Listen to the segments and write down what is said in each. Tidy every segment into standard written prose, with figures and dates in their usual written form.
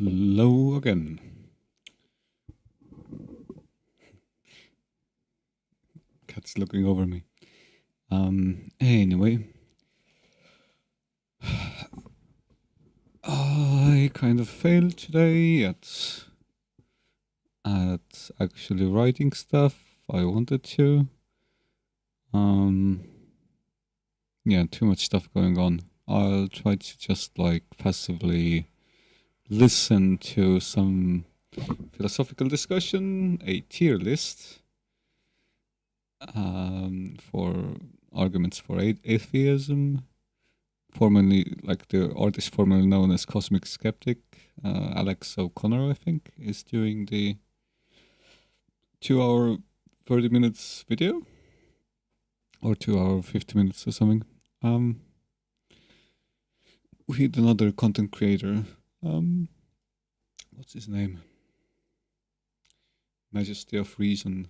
Hello again. Cat's looking over me. Anyway. I kind of failed today at actually writing stuff I wanted to. Yeah, too much stuff going on. I'll try to just passively listen to some philosophical discussion, a tier list for arguments for atheism, formerly the artist formerly known as Cosmic Skeptic, Alex O'Connor, I think, is doing the 2 hour 30 minutes video, or 2 hour 50 minutes or something. With another content creator, what's his name? Majesty of Reason.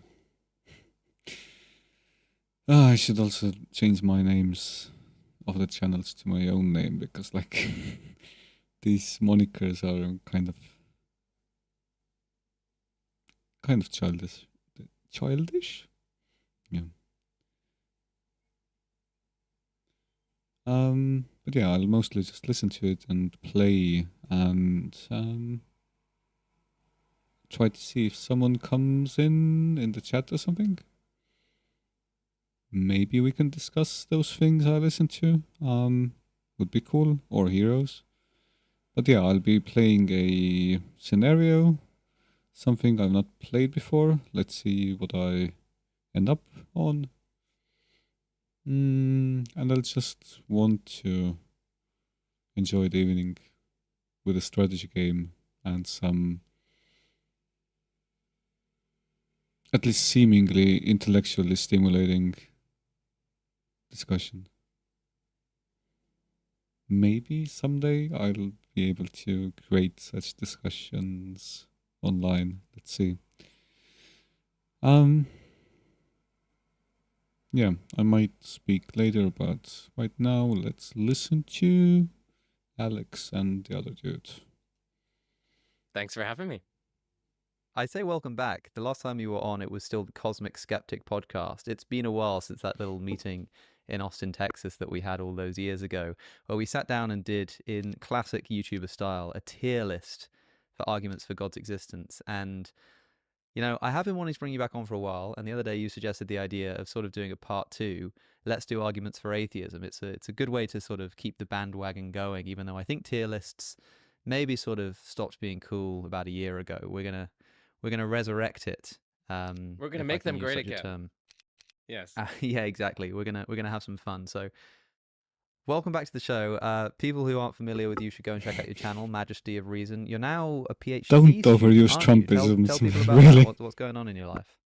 I should also change my names of the channels to my own name, because these monikers are kind of childish. Yeah. But yeah, I'll mostly just listen to it and play and try to see if someone comes in the chat or something. Maybe we can discuss those things I listen to. Would be cool. Or heroes. But yeah, I'll be playing a scenario, something I've not played before. Let's see what I end up on. And I'll just want to enjoy the evening with a strategy game and some at least seemingly intellectually stimulating discussion. Maybe someday I'll be able to create such discussions online. Let's see. Yeah, I might speak later, but right now let's listen to Alex and the other dude. Thanks for having me. I say welcome back. The last time you were on, it was still the Cosmic Skeptic podcast. It's been a while since that little meeting in Austin, Texas that we had all those years ago, where we sat down and did, in classic YouTuber style, a tier list for arguments for God's existence. And, you know, I have been wanting to bring you back on for a while, and the other day you suggested the idea of sort of doing a part 2. Let's do arguments for atheism. It's a good way to sort of keep the bandwagon going, even though I think tier lists maybe sort of stopped being cool about a year ago. We're gonna resurrect it. We're gonna make them great again. Yes. Yeah, exactly. We're gonna have some fun. So, welcome back to the show. People who aren't familiar with you should go and check out your channel, Majesty of Reason. You're now a PhD. Don't student, overuse aren't you? Trumpisms. Tell people about really? that. What's going on in your life?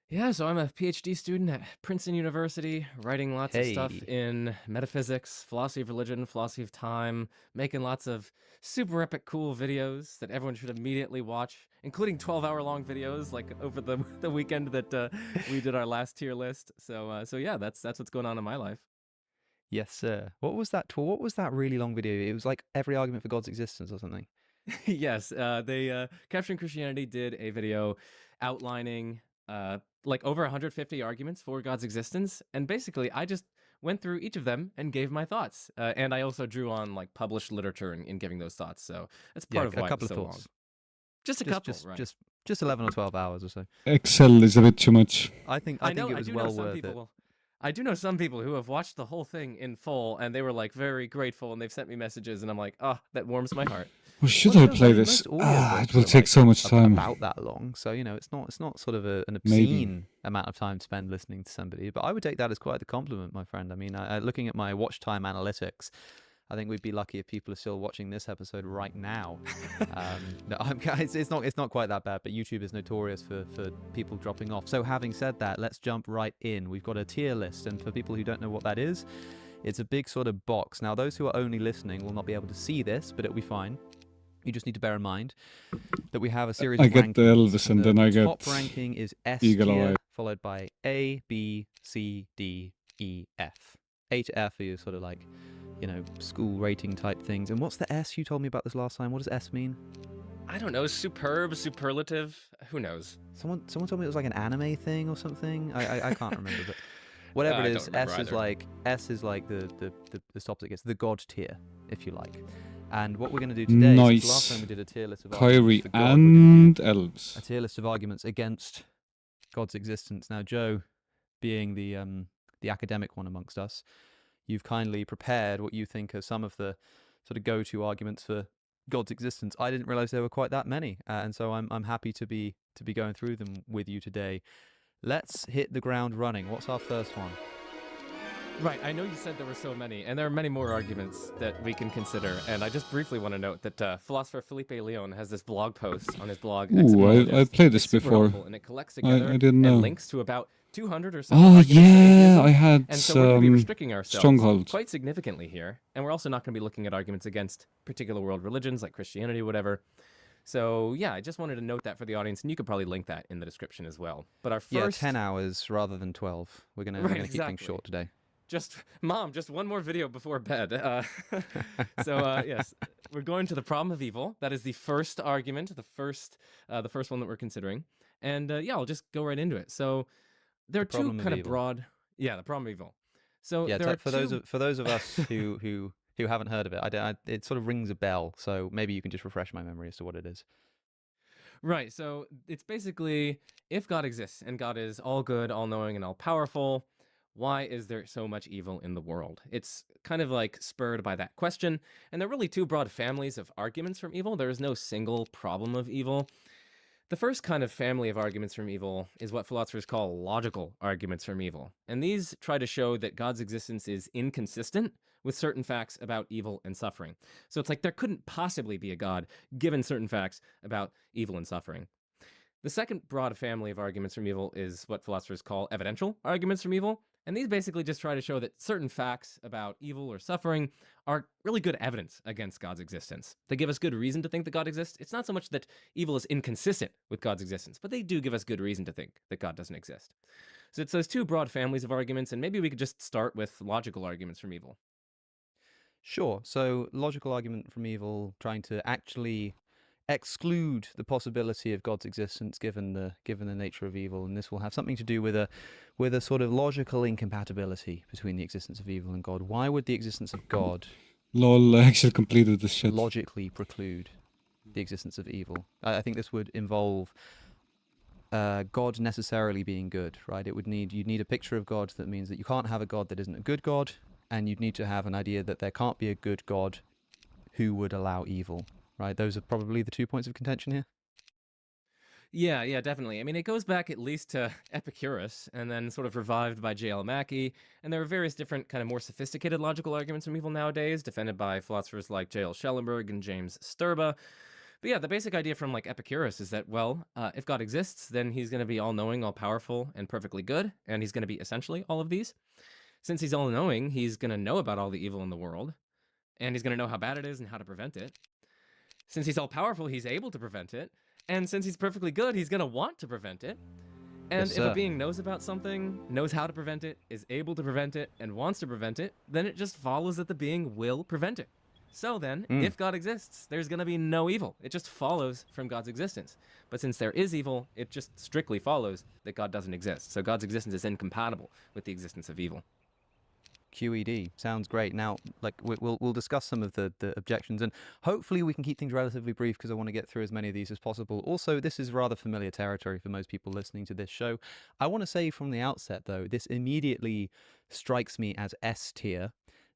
Yeah, so I'm a PhD student at Princeton University, writing lots of stuff in metaphysics, philosophy of religion, philosophy of time, making lots of super epic cool videos that everyone should immediately watch, including 12-hour-long videos like over the weekend that we did our last tier list. So yeah, that's what's going on in my life. Yes, sir. What was that really long video? It was like every argument for God's existence or something. Yes, they Capturing Christianity did a video outlining like over 150 arguments for God's existence, and basically I just went through each of them and gave my thoughts, and I also drew on like published literature in giving those thoughts. So that's part of why it was so long. Just a couple, right? Just 11 or 12 hours or so. Excel is a bit too much. I think it was well worth it. I do know some people who have watched the whole thing in full, and they were like very grateful, and they've sent me messages, and I'm like, oh, that warms my heart. Well, should I play this? It will take so much time. About that long, so you know, it's not sort of an obscene amount of time to spend listening to somebody. But I would take that as quite the compliment, my friend. I mean, looking at my watch time analytics, I think we'd be lucky if people are still watching this episode right now. No, it's not quite that bad, but YouTube is notorious for people dropping off. So having said that, let's jump right in. We've got a tier list, and for people who don't know what that is, it's a big sort of box. Now, those who are only listening will not be able to see this, but it'll be fine. You just need to bear in mind that we have a series of rankings. I get the Elvis, and then I get top ranking is S tier, followed by A, B, C, D, E, F. A to F are sort of like, you know, school rating type things. And what's the S? You told me about this last time. What does S mean? I don't know, superb, superlative, who knows? Someone told me it was like an anime thing or something. I can't remember, but whatever it is, S is like the opposite gets the god tier, if you like. And what we're going to do today, Nice. since last time we did a tier list of Kyrie arguments for God, and elves. a tier list of arguments against God's existence. Now, Joe, being the academic one amongst us, you've kindly prepared what you think are some of the sort of go-to arguments for God's existence. I didn't realize there were quite that many, and so I'm happy to be going through them with you today. Let's hit the ground running. What's our first one? Right, I know you said there were so many, and there are many more arguments that we can consider. And I just briefly want to note that philosopher Felipe Leon has this blog post on his blog. Ooh, I played this before. And it collects together I didn't know. and links to about 200 or so. Oh arguments yeah, atheism. I had And so we're going to be restricting ourselves Stronghold. quite significantly here. And we're also not going to be looking at arguments against particular world religions like Christianity or whatever. So yeah, I just wanted to note that for the audience, and you could probably link that in the description as well. But our first 10 hours rather than 12. We're gonna keep things short today. Mom, just one more video before bed. Yes, we're going to the problem of evil. That is the first argument, the first one that we're considering. And I'll just go right into it. So there are two kind of broad, the problem of evil. So for those of us who haven't heard of it, it sort of rings a bell. So maybe you can just refresh my memory as to what it is. Right. So it's basically, if God exists and God is all good, all knowing, and all powerful, why is there so much evil in the world? It's kind of like spurred by that question. And there are really two broad families of arguments from evil. There is no single problem of evil. The first kind of family of arguments from evil is what philosophers call logical arguments from evil. And these try to show that God's existence is inconsistent with certain facts about evil and suffering. So it's like there couldn't possibly be a God given certain facts about evil and suffering. The second broad family of arguments from evil is what philosophers call evidential arguments from evil. And these basically just try to show that certain facts about evil or suffering are really good evidence against God's existence. They give us good reason to think that God exists. It's not so much that evil is inconsistent with God's existence, but they do give us good reason to think that God doesn't exist. So it's those two broad families of arguments, and maybe we could just start with logical arguments from evil. Sure. So logical argument from evil, trying to actually exclude the possibility of God's existence given the nature of evil, and this will have something to do with a sort of logical incompatibility between the existence of evil and God. Why would the existence of God lol, I actually completed this shit. logically preclude the existence of evil? I think this would involve God necessarily being good, right? You'd need a picture of God that means that you can't have a God that isn't a good God, and you'd need to have an idea that there can't be a good God who would allow evil. Right, those are probably the 2 points of contention here. Yeah, definitely. I mean, it goes back at least to Epicurus, and then sort of revived by J.L. Mackie, and there are various different kind of more sophisticated logical arguments from evil nowadays, defended by philosophers like J.L. Schellenberg and James Sturba. But yeah, the basic idea from like Epicurus is that, well, if God exists, then he's going to be all-knowing, all-powerful, and perfectly good, and he's going to be essentially all of these. Since he's all-knowing, he's going to know about all the evil in the world, and he's going to know how bad it is and how to prevent it. Since he's all-powerful, he's able to prevent it. And since he's perfectly good, he's going to want to prevent it. And if a being knows about something, knows how to prevent it, is able to prevent it, and wants to prevent it, then it just follows that the being will prevent it. So then, if God exists, there's going to be no evil. It just follows from God's existence. But since there is evil, it just strictly follows that God doesn't exist. So God's existence is incompatible with the existence of evil. QED sounds great. Now, like we'll discuss some of the objections, and hopefully we can keep things relatively brief because I want to get through as many of these as possible. Also, this is rather familiar territory for most people listening to this show. I want to say from the outset, though, this immediately strikes me as S tier,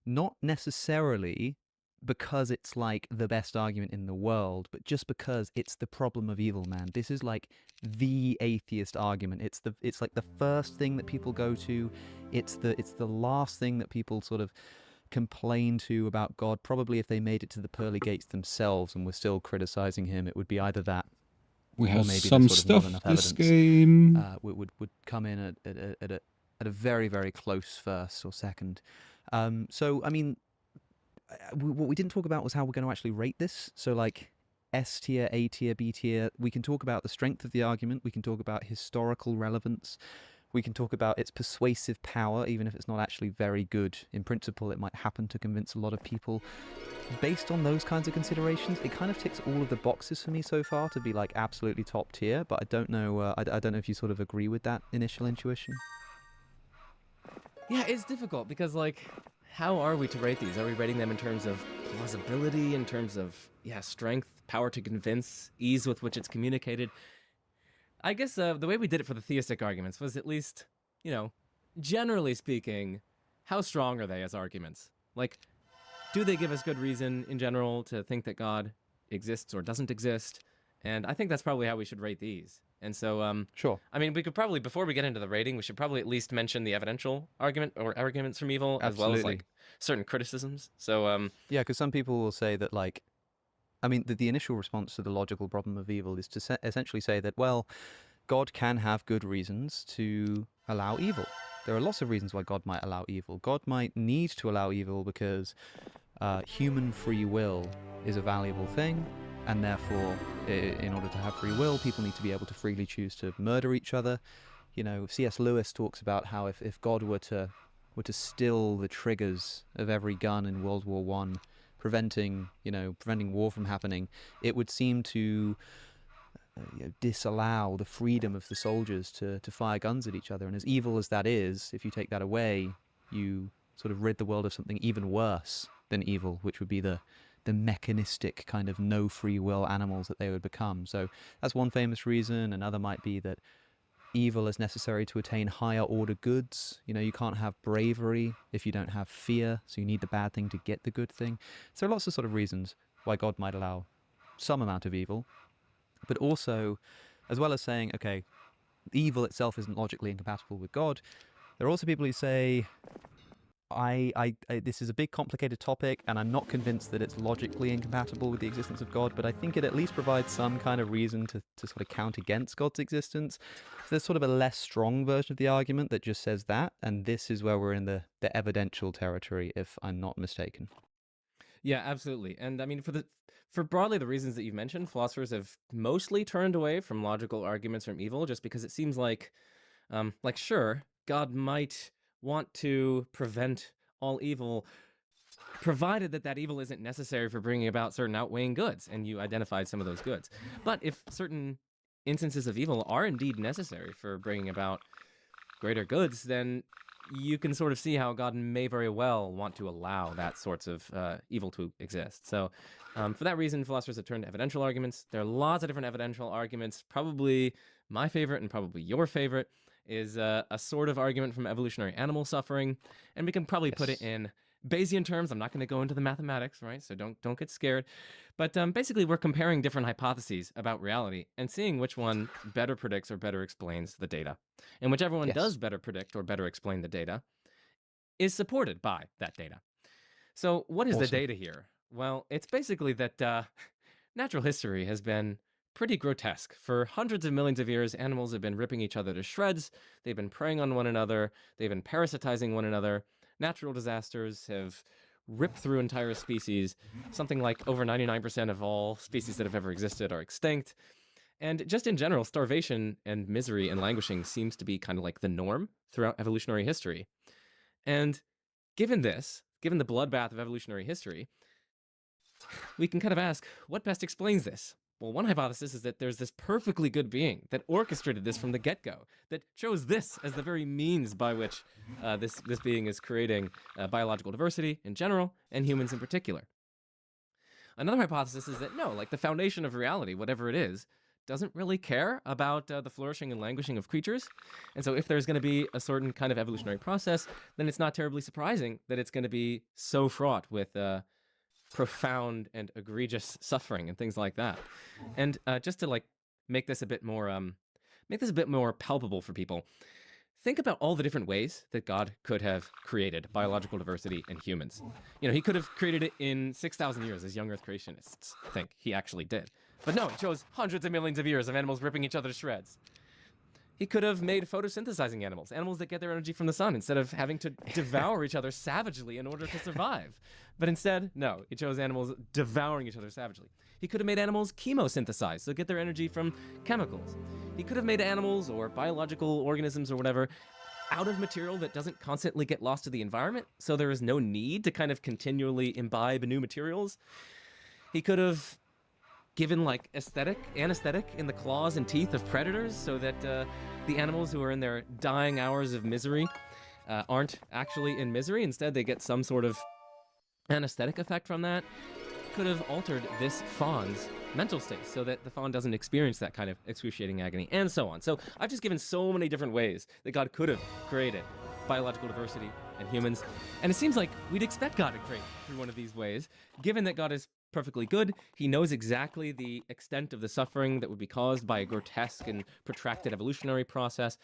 not necessarily because it's like the best argument in the world, but just because it's the problem of evil, man. This is like the atheist argument. It's like the first thing that people go to. It's the last thing that people sort of complain to about God. Probably if they made it to the pearly gates themselves and were still criticizing him, it would be either that. We have maybe some stuff this game. Would come in at a very, very close first or second. So I mean, what we didn't talk about was how we're going to actually rate this. So like S tier, A tier, B tier. We can talk about the strength of the argument. We can talk about historical relevance. We can talk about its persuasive power, even if it's not actually very good. In principle, it might happen to convince a lot of people. Based on those kinds of considerations, it kind of ticks all of the boxes for me so far to be like absolutely top tier, but I don't know I don't know if you sort of agree with that initial intuition. Yeah, it's difficult because, like, how are we to rate these? Are we rating them in terms of plausibility, in terms of, strength, power to convince, ease with which it's communicated? I guess the way we did it for the theistic arguments was at least, generally speaking, how strong are they as arguments? Like, do they give us good reason in general to think that God exists or doesn't exist? And I think that's probably how we should rate these. And so, Sure. I mean, we could probably, before we get into the rating, we should probably at least mention the evidential argument or arguments from evil, as well as like certain criticisms. So, yeah, because some people will say that, like, I mean, the initial response to the logical problem of evil is to essentially say that, well, God can have good reasons to allow evil. There are lots of reasons why God might allow evil. God might need to allow evil because human free will is a valuable thing, and therefore, in order to have free will, people need to be able to freely choose to murder each other. C.S. Lewis talks about how if God were to still the triggers of every gun in World War I, preventing war from happening, it would seem to disallow the freedom of the soldiers to fire guns at each other. And as evil as that is, if you take that away, you sort of rid the world of something even worse than evil, which would be the mechanistic kind of no free will animals that they would become. So that's one famous reason. Another might be that evil is necessary to attain higher order goods. You can't have bravery if you don't have fear, so you need the bad thing to get the good thing. So there are lots of sort of reasons why God might allow some amount of evil, but also, as well as saying, okay, evil itself isn't logically incompatible with God, there are also people who say, this is a big complicated topic, and I'm not convinced that it's logically incompatible with the existence of God, but I think it at least provides some kind of reason to sort of count against God's existence. So there's sort of a less strong version of the argument that just says that, and this is where we're in the evidential territory, if I'm not mistaken. Yeah, absolutely. And I mean, for broadly the reasons that you've mentioned, philosophers have mostly turned away from logical arguments from evil, just because it seems like sure, God might want to prevent all evil, provided that evil isn't necessary for bringing about certain outweighing goods, and you identified some of those goods. But if certain instances of evil are indeed necessary for bringing about greater goods, then you can sort of see how God may very well want to allow that sorts of evil to exist. So for that reason, philosophers have turned to evidential arguments. There are lots of different evidential arguments. Probably my favorite, and probably your favorite, is a sort of argument from evolutionary animal suffering. And we can probably put it in Bayesian terms. I'm not going to go into the mathematics, right? So don't get scared. But basically, we're comparing different hypotheses about reality and seeing which one better predicts or better explains the data. And whichever one does better predict or better explain the data is supported by that data. So what is the data here? Well, it's basically that natural history has been pretty grotesque. For hundreds of millions of years, animals have been ripping each other to shreds. They've been preying on one another. They've been parasitizing one another. Natural disasters have ripped through entire species. Something like over 99% of all species that have ever existed are extinct. And just in general, starvation and misery and languishing seems to be kind of like the norm throughout evolutionary history. And given the bloodbath of evolutionary history, we can kind of ask, what best explains this? Well, one hypothesis is that there's this perfectly good being that orchestrated this from the get-go, that chose this as the very means by which this being is creating biological diversity in general and humans in particular. Another hypothesis is that no, like the foundation of reality, whatever it is, doesn't really care about the flourishing and languishing of creatures. And so if there's going to be a certain kind of evolutionary process, then it's not terribly surprising that it's going to be so fraught with profound and egregious suffering and things like that. And just to make this a bit more palpable for people, think about all the different ways that God could have created biological diversity in humans. He could have created it in 6,000 years, as young Earth creationists think he actually did. But no, he chose hundreds of millions of years of animals ripping each other to shreds. He could have made photosynthesizing animals that get their energy from the sun, instead of having to devour each other savagely in order to survive. But instead, no, he chose animals devouring each other savagely. He could have made animals chemosynthesized, so get their energy from chemicals. He could have made animals or biological organisms or whatever out of material that doesn't constantly get lost to the environment, so there is no need to kind of continually imbibe new materials. He could have given like anesthetic in the claws and teeth of predators so that the animals who are in their dying hours of misery aren't actually in misery. Instead, they get some sort of anesthetic effect from that. Could have altered this fawn's mental state so that the fawn doesn't experience that kind of excruciating agony, and so on. So I've just given so many different ways that God could have created biological diversity and humans, and it seems like we'd expect God to create through one of these ways. Given that God is perfectly good, he knows exactly the extent of the suffering that would be caused by a grotesque and protracted evolutionary process.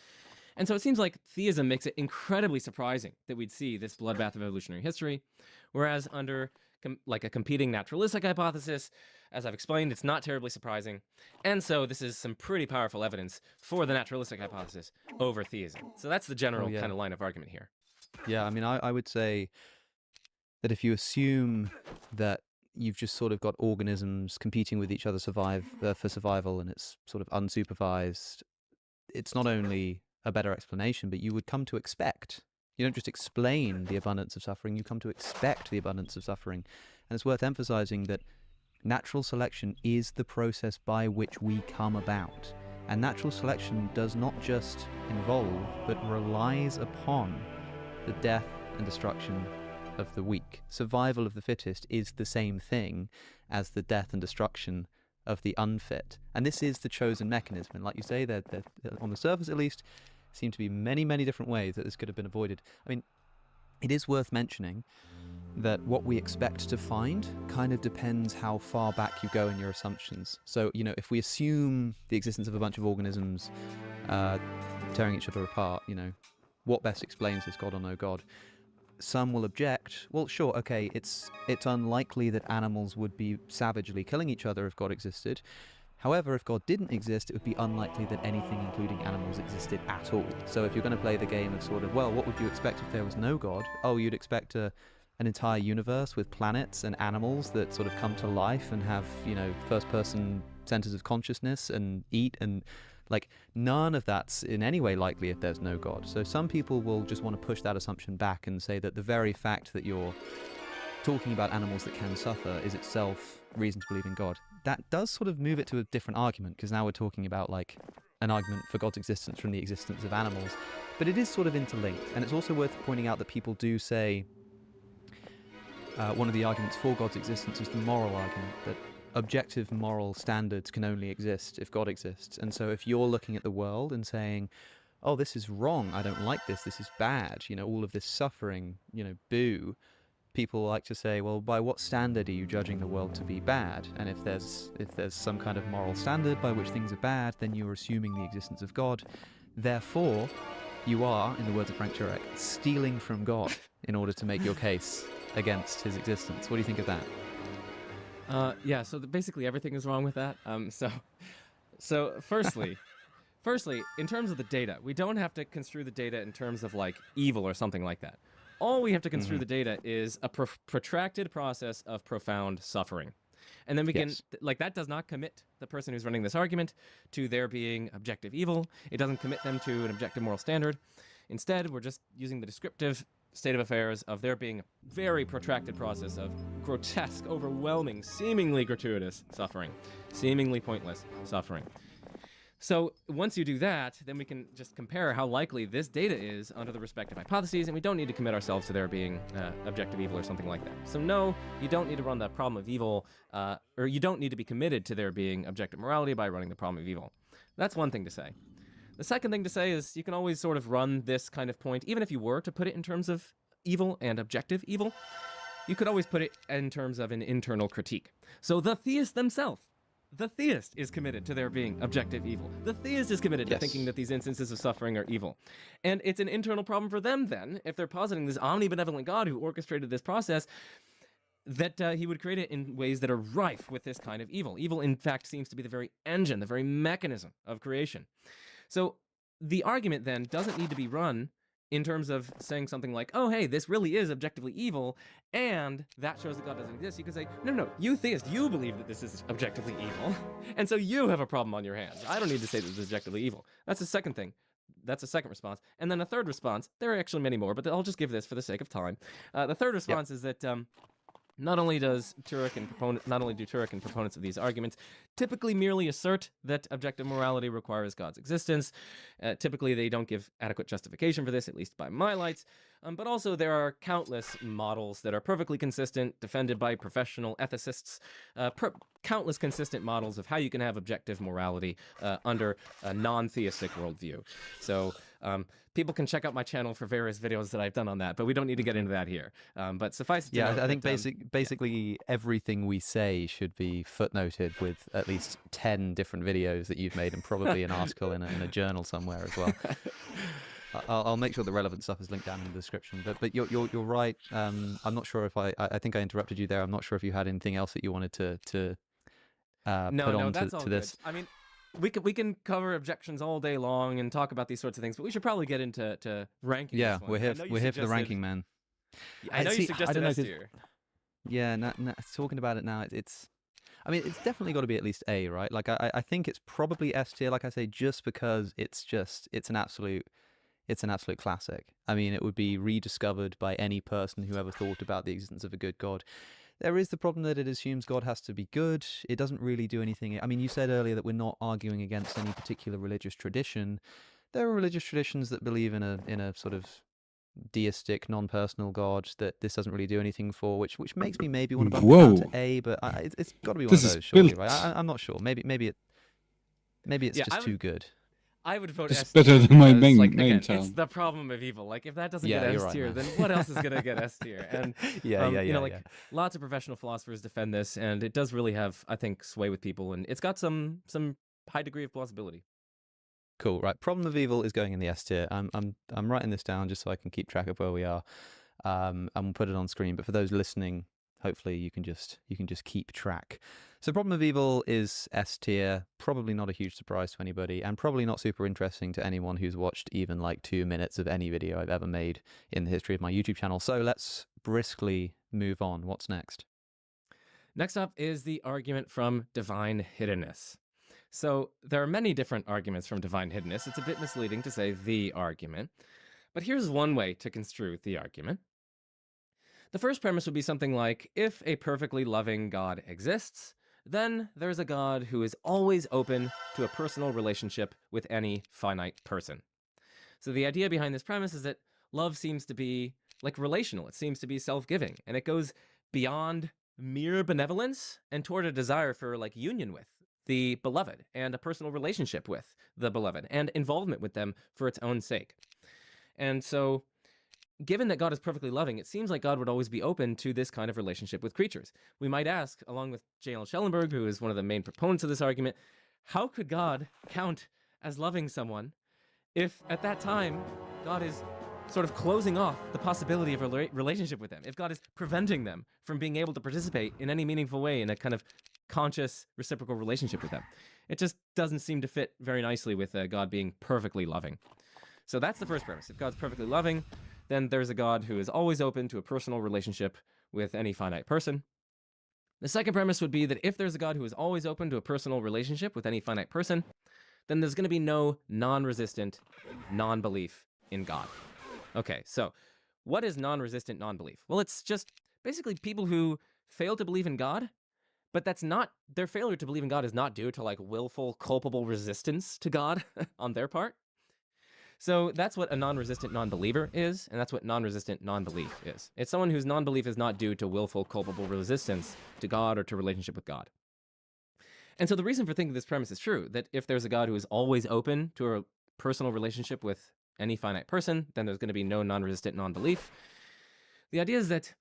And so it seems like theism makes it incredibly surprising that we'd see this bloodbath of evolutionary history, whereas under like a competing naturalistic hypothesis, as I've explained, it's not terribly surprising. And so this is some pretty powerful evidence for the naturalistic hypothesis over theism. So that's the general kind of line of argument here. Yeah, I mean, I would say that if you assume that you've just sort of got organisms competing with each other for survival, and it's sort of unsupervised, it's not only a better explanation, but you would come to expect. You don't just explain the abundance of suffering, you come to expect the abundance of suffering. And it's worth emphasizing that natural selection is the process by which we come about. And natural selection does not just involve, but relies upon the death and destruction of the weak. Survival of the fittest is the same thing as the death and destruction of the unfit. And this is the chosen mechanism. And like you say, that on the surface at least, seem to be many, many different ways that this could have been avoided. I mean, it is worth mentioning that what we expect to find kind of depends how far back you go in your assumptions. So, you know, if we assume the existence of a bunch of organisms tearing each other apart, you know, what best explains this, God or no God? Some will object, well, sure, okay, it's unlikely that animals would be savagely killing each other if God existed. However, if God didn't exist, it would be unlikely that anything, including animals, existed at all. So if you're going to play the game of sort of, well, what would you expect if there was no God? Oh, you'd expect an entire universe with planets and animals that sort of come to life and have, you know, first-person centers of consciousness and eat, and like none of that's in any way likely if there's no God. So some people will just want to push that assumption back and say that the very fact that you're talking about animals that can suffer is itself reason to believe in God. That does sort of move it to a different argument, because now we're talking about like an argument for God's existence from the existence of animals. But it is sort of interlinked, and it's also worth pointing out that people do say one of the arguments for God's existence is the moral argument, that objective moral standards can only exist if God exists. And so if you're looking at the world and saying, oh, this is wrong, I don't like this is bad, you know, all of this suffering, you know, boo, people like to say, well, by what standard are you judging the world to be bad? And if there's some kind of moral standard by which things are bad, then you're assuming the existence of God. Therefore, you are, in the words of Frank Turek, stealing from God in order to make your case against his existence. What do you think of that? Yeah, so basically everything is wrong with that. So firstly, in terms of the data, we don't have to construe the data in terms of like evil or something like that. All we have to construe the data is a protracted process of profound suffering. And then we can, like, that does not commit the person who's running this argument to there being objective evil. It doesn't commit them to an objective moral standard. Instead, we're just using the descriptive state of affairs of there being a very protracted process of grotesque, overwhelming, seemingly gratuitous suffering, seemingly pointless suffering. So once you do that, then we can just compare how likely this data is under the respective hypotheses, and we don't need to commit ourselves to there being objective evil or something like that. So no, you don't need to run the problem of evil, or you don't need to be committed to there being objective morality by running the problem of evil. That's one thing to say. The second thing to say is you can always sort of run this kind of point, even if you were to put it in terms of evil and objective evil, you could always put it in terms of an internal critique. So the theists themselves, the theist is committed to there being objective evil. The theist is committed to thinking that these instances of suffering are evil. And it's an internal problem for them then, if they're positing this omnibenevolent God who orchestrated this process, that he would create it in ways that are rife with this kind of evil. Evil, in fact, seems to be the very engine, the very mechanism of creation. So the argument then doesn't need to be run in terms of saying something like, oh, hey, this really is objectively evil, and that shows that God doesn't exist, you can say, no, you theist, you believe that this is objectively evil, and so you have a problem on your hands. I don't need to say that this is objectively evil. That's the second thing. That's a second response. And then a third response, there are actually many more, but I'll just give this for the sake of time. The third response is that not only do Turek and proponents of these arguments typically merely assert that objective morality requires God's existence. Typically, they don't give adequate justification for this, at least by my lights. But also, there are countless models that are perfectly consistent, defended by professional ethicists, countless consistent models of how you can have objective morality under a non-theistic worldview. So people can check out my channel for various videos that I've done on that, but we don't need to get into that here. But suffice it to note I think that, basically everything we say should be footnoted with at least 10 different videos that you've made, and probably an article in a journal somewhere as well. I'll make sure the relevant stuff is linked down in the description. But you're right. I'm not sure if I think I interrupted you there. I'm not sure if you had anything else that you wanted to put on that's to all this. good. I mean, we can cover objections all day long and talk about these sorts of things, but we should probably get into ranking. Yeah, this one. we're here for the ranking, man. I know you suggested S tier. Yeah, talking about it now, it's. I mean, it's definitely got to be at least A, right? Like, I think it's probably S tier. Like I say, just because it's an absolute classic. I mean, it would be rediscovered by any person who ever thought about the existence of a good God. There is the problem that it assumes God has to be good. It doesn't really do anything. I mean, you said earlier that we're not arguing against any particular religious tradition. There are religious traditions that believe in a sort of deistic, non-personal God that this doesn't really do anything for, which makes me maybe want to bump it down to A, but it's got to be one of those, surely, right? I'm not sure. Maybe it's just too good. I would vote It's S better tier than my because, main again, town. it's the problem of evil. Like, if that doesn't Yeah, get you're S right, tier, man. then what else is gonna get S tier? And Yeah. lots of professional philosophers defend this, and it does really have, I think, sway with people, and it's got some high degree of plausibility. Cool, right. Problem of evil is going in the S tier. I'm writing this down just so I can keep track of where we are, and we'll put it on screen. But for those listening, hopefully you can just keep track. So problem of evil is S tier. Probably not a huge surprise to anybody, and probably not super interesting to anyone who's watched even like 2 minutes of any video I've ever made in the history of my YouTube channel. So let's briskly move on. What's next? Next up is the argument from divine hiddenness. So there are many different arguments from divine hiddenness. It's a bit misleading to say the argument, but here's one way to construe the argument. The first premise would be something like, if a perfectly loving God exists, then there's a God who is always open to a personal relationship with any finite person. So the idea behind this premise is that love seems to be like relational. It seems to be self-giving, and it goes beyond mere benevolence and toward a desire for like union with the beloved and a personal relationship with the beloved and involvement with them for its own sake. And so given that God is perfectly loving, it seems like God would always be open to this kind of relationship with creatures. We might ask, along with J.L. Schellenberg, who is one of the main proponents of this argument, how could God count as loving someone if at that time God is sort of closing off the possibility of a relationship with them, if God is preventing them from being able to participate in any meaningful way in a kind of conscious reciprocal relationship with them? It just doesn't seem to fit very nicely with God being perfectly loving. So that's the first premise. If God's perfectly loving, then there's a God who is always open to a personal relationship with any finite person. The second premise would be that if there's a God who is always open to a personal relationship with any finite person, then there's going to be no non-resistant non-belief in God. Okay, so what is non-resistant non-belief? Well, it's just basically people who fail to believe in God, but that's not, their failure to believe in God is not due to like willful, culpable resistance to God on their part. So that's what a non-resistant non-believer is, and that's what non-resistant non-belief is. It's someone whose non-belief is not due to willful, culpable resistance to God or to relationship with God. And so the reason for thinking this premise is true, that if there's a God who is always open to a personal relationship with any finite person, then there's going to be no non-resistant non-belief. The idea is that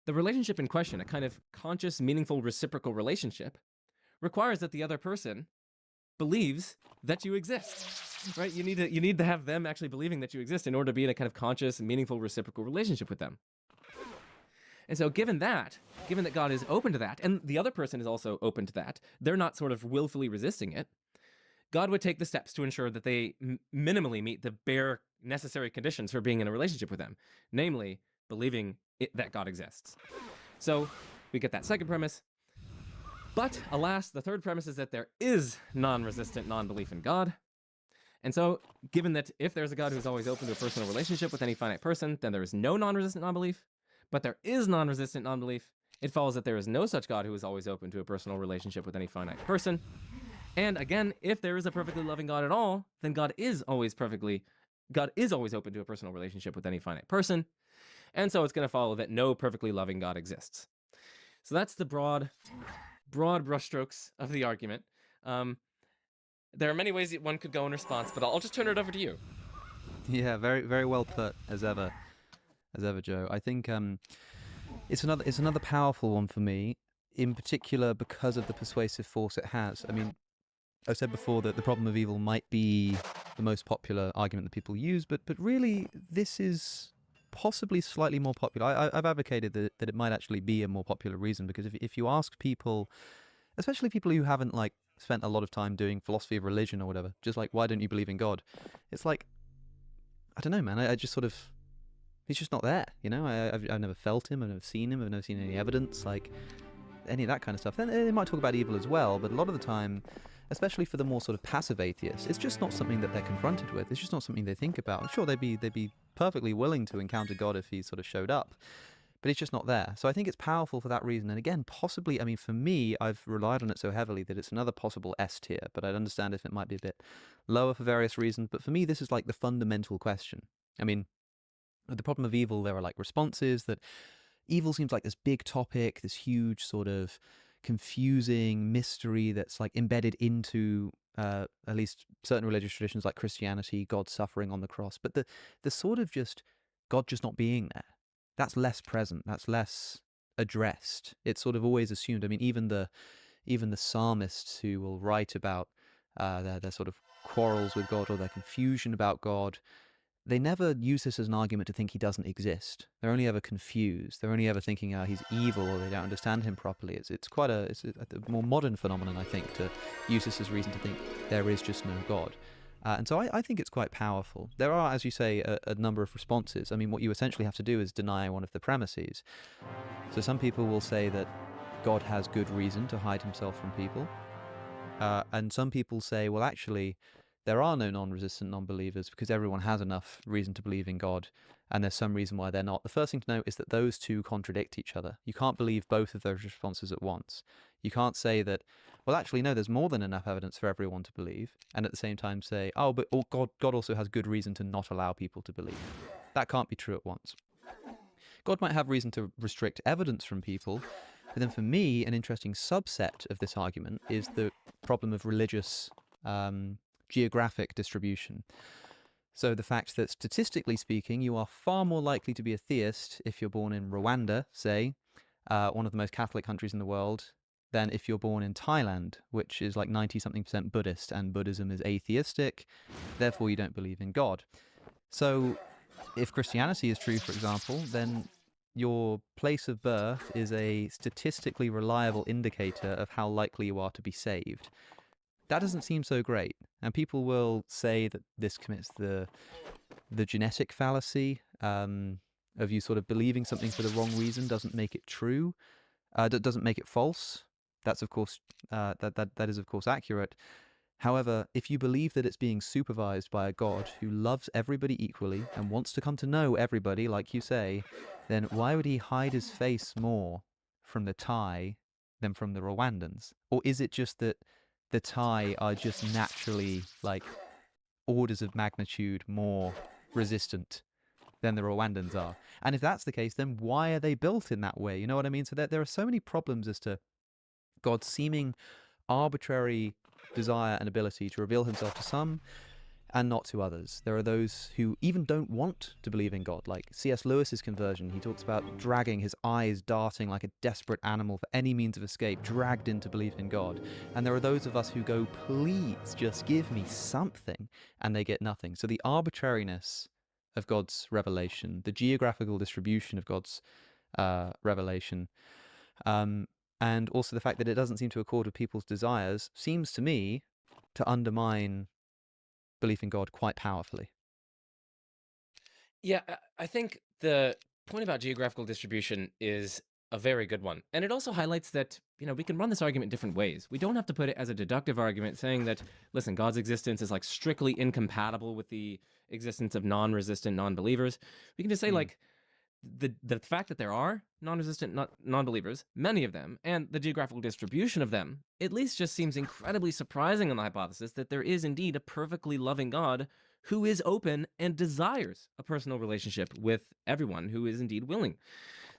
the relationship in question, a kind of conscious, meaningful, reciprocal relationship, requires that the other person believes that you exist. Right? You need to have them actually believing that you exist in order to be in a kind of conscious, meaningful, reciprocal relationship with them. And so given that God is open to that, and the other person is also open to that, they're not sort of willfully resisting it, God would take the steps to ensure that they minimally meet the bare necessary conditions for being in a relationship with them, namely believing that God exists. So we get that second premise. But alas, the third premise is that there is non-resistant non-belief in God. And so, given that if there's a God who's always open to a personal relationship with any finite person, then there is no non-resistant non-belief. But there is non-resistant non-belief. It follows that there is no such God who is always open to a personal relationship with any finite person. And again, if there is a perfectly loving God at all, then God is always open to a personal relationship with any finite person. And so it's going to follow that no perfectly loving God exists. So that's the broad brushstrokes of the argument. There are many ways that one could go in response, but I'll just turn it over to you. Yeah, very, very well put, as ever, Joe. I think it's another powerful one for me, in particular because of the persuasive force it has. I mean, I said before that the problem of evil might be the most popular argument that people use, but really this is possibly slightly more popular. I've advocated that it might actually be a more popular reason, because if you ask people, especially people who haven't like spent a lot of time doing philosophy of religion or whatever, just like, why don't you believe in God? It's like, I don't know, man. I just sort of, he's just not there, you know? I've never felt him, I've never seen him, I've never seen any evidence, like any of that kind of stuff. Then they might talk about evil as well, but a lot of the time, especially for the more sort of passive atheists, it's just not something that they're confronted with. It's just not something they think about. Sure, they'd be perfectly willing to encounter God if he sort of showed up, but it's just not there. So I think it's powerful for that reason. And again, possibly, I mean, for me, I've relied on it so heavily that it's another possible S tier, but I'd understand if it might be a bit lower for various reasons. But for me, this is like the fundamental question. I mean, with the problem of evil, there are like responses that evil seems like this big topic, this huge sort of confusing mystery that's like embedded into at least certain religious traditions like Christianity, God suffering on the cross. But the sort of just God just not being there, that's less present, that's less addressed. It's sort of always assumed. I mean, even the psalmists who will write about their sort of quarrels with God or their confusion about God, they never use this as an argument to think he doesn't exist. They're only ever confused. They're only ever thinking he's evil, or they don't understand him properly. It's quite a more modern phenomenon, I think, to use this as reason to think there is just no God. And so I think it's quite powerful. There are, as you say, a number of responses. I mean, what you essentially have to do is deny one of the premises. So some people will say that God has good reason to hide himself from people. And some people say, well, actually, there are no non-resistant non-believers because everyone has enough reason to believe in God, and there's some reason why they're not. The first thing to note is that those two contradict each other. You can't believe both of those responses at once. You can't say that, well, actually, no, there's more than enough evidence for everyone to believe, and at the same time say, oh, but God also has good reason to not allow people to believe. That can't be true at once. God might have reason to restrict evidence from people, but then for me, an interesting subset of this argument is the problem of religious geographic distribution. So the fact that statistically speaking, you are far more likely to be a theist if you're born in Rwanda, say, one of the most Catholic countries in the world, than if you're born in Thailand, which is like 90-something% Buddhist, and Buddhism is atheistic, therefore you don't believe in God. So if Christianity is true, for example, then your place of birth is a statistically reliable indicator of how likely you are to be saved. That doesn't seem so great. And people will say that this commits the genetic fallacy of you sort of believing something for the wrong reason doesn't make it true, doesn't make it false. That's of course that is of course accurate. However, if you believe that it's being supervised by a God who loves everybody equally and wants to come to know everybody, like you say, then why would he hide his face more from the Thai than from the Rwandans? Or is it just that the Thai are just naturally like orders of magnitude more resistant than the Rwandans are? And if that's the case, then why are they built in that way? You know what I mean? So there are so many problems as to God's seeming arbitrary desire and ability to reveal himself to some and not to others. There are those who even don't want to believe in God, like C.S. Lewis's conversion. He talks about dragging his eyes, darting like a desperate animal for any means of escape, dragged into belief in God. And there are those of us who go, please just give me something, and they get nothing. So the arbitrariness of God's revelation, the geographical distribution of God's revelation, and also the fact that it doesn't seem to accord with people's desires, seems to me to undermine belief in God quite powerfully. Yeah, I think the point about geographical distribution is a very good one. And it also highlights that, we can run this argument different ways. We don't have to put it as a deductive argument saying that, listen, God's existence is like strictly incompatible with the existence of non-resistant non-believers. We can just say like, the fact that there are non-resistant non-believers, many of them, and the geographical distribution of them, at least just seems incredibly surprising on the hypothesis that there is indeed a perfectly loving God who is open and desires a personal relationship with everyone who is indeed willing.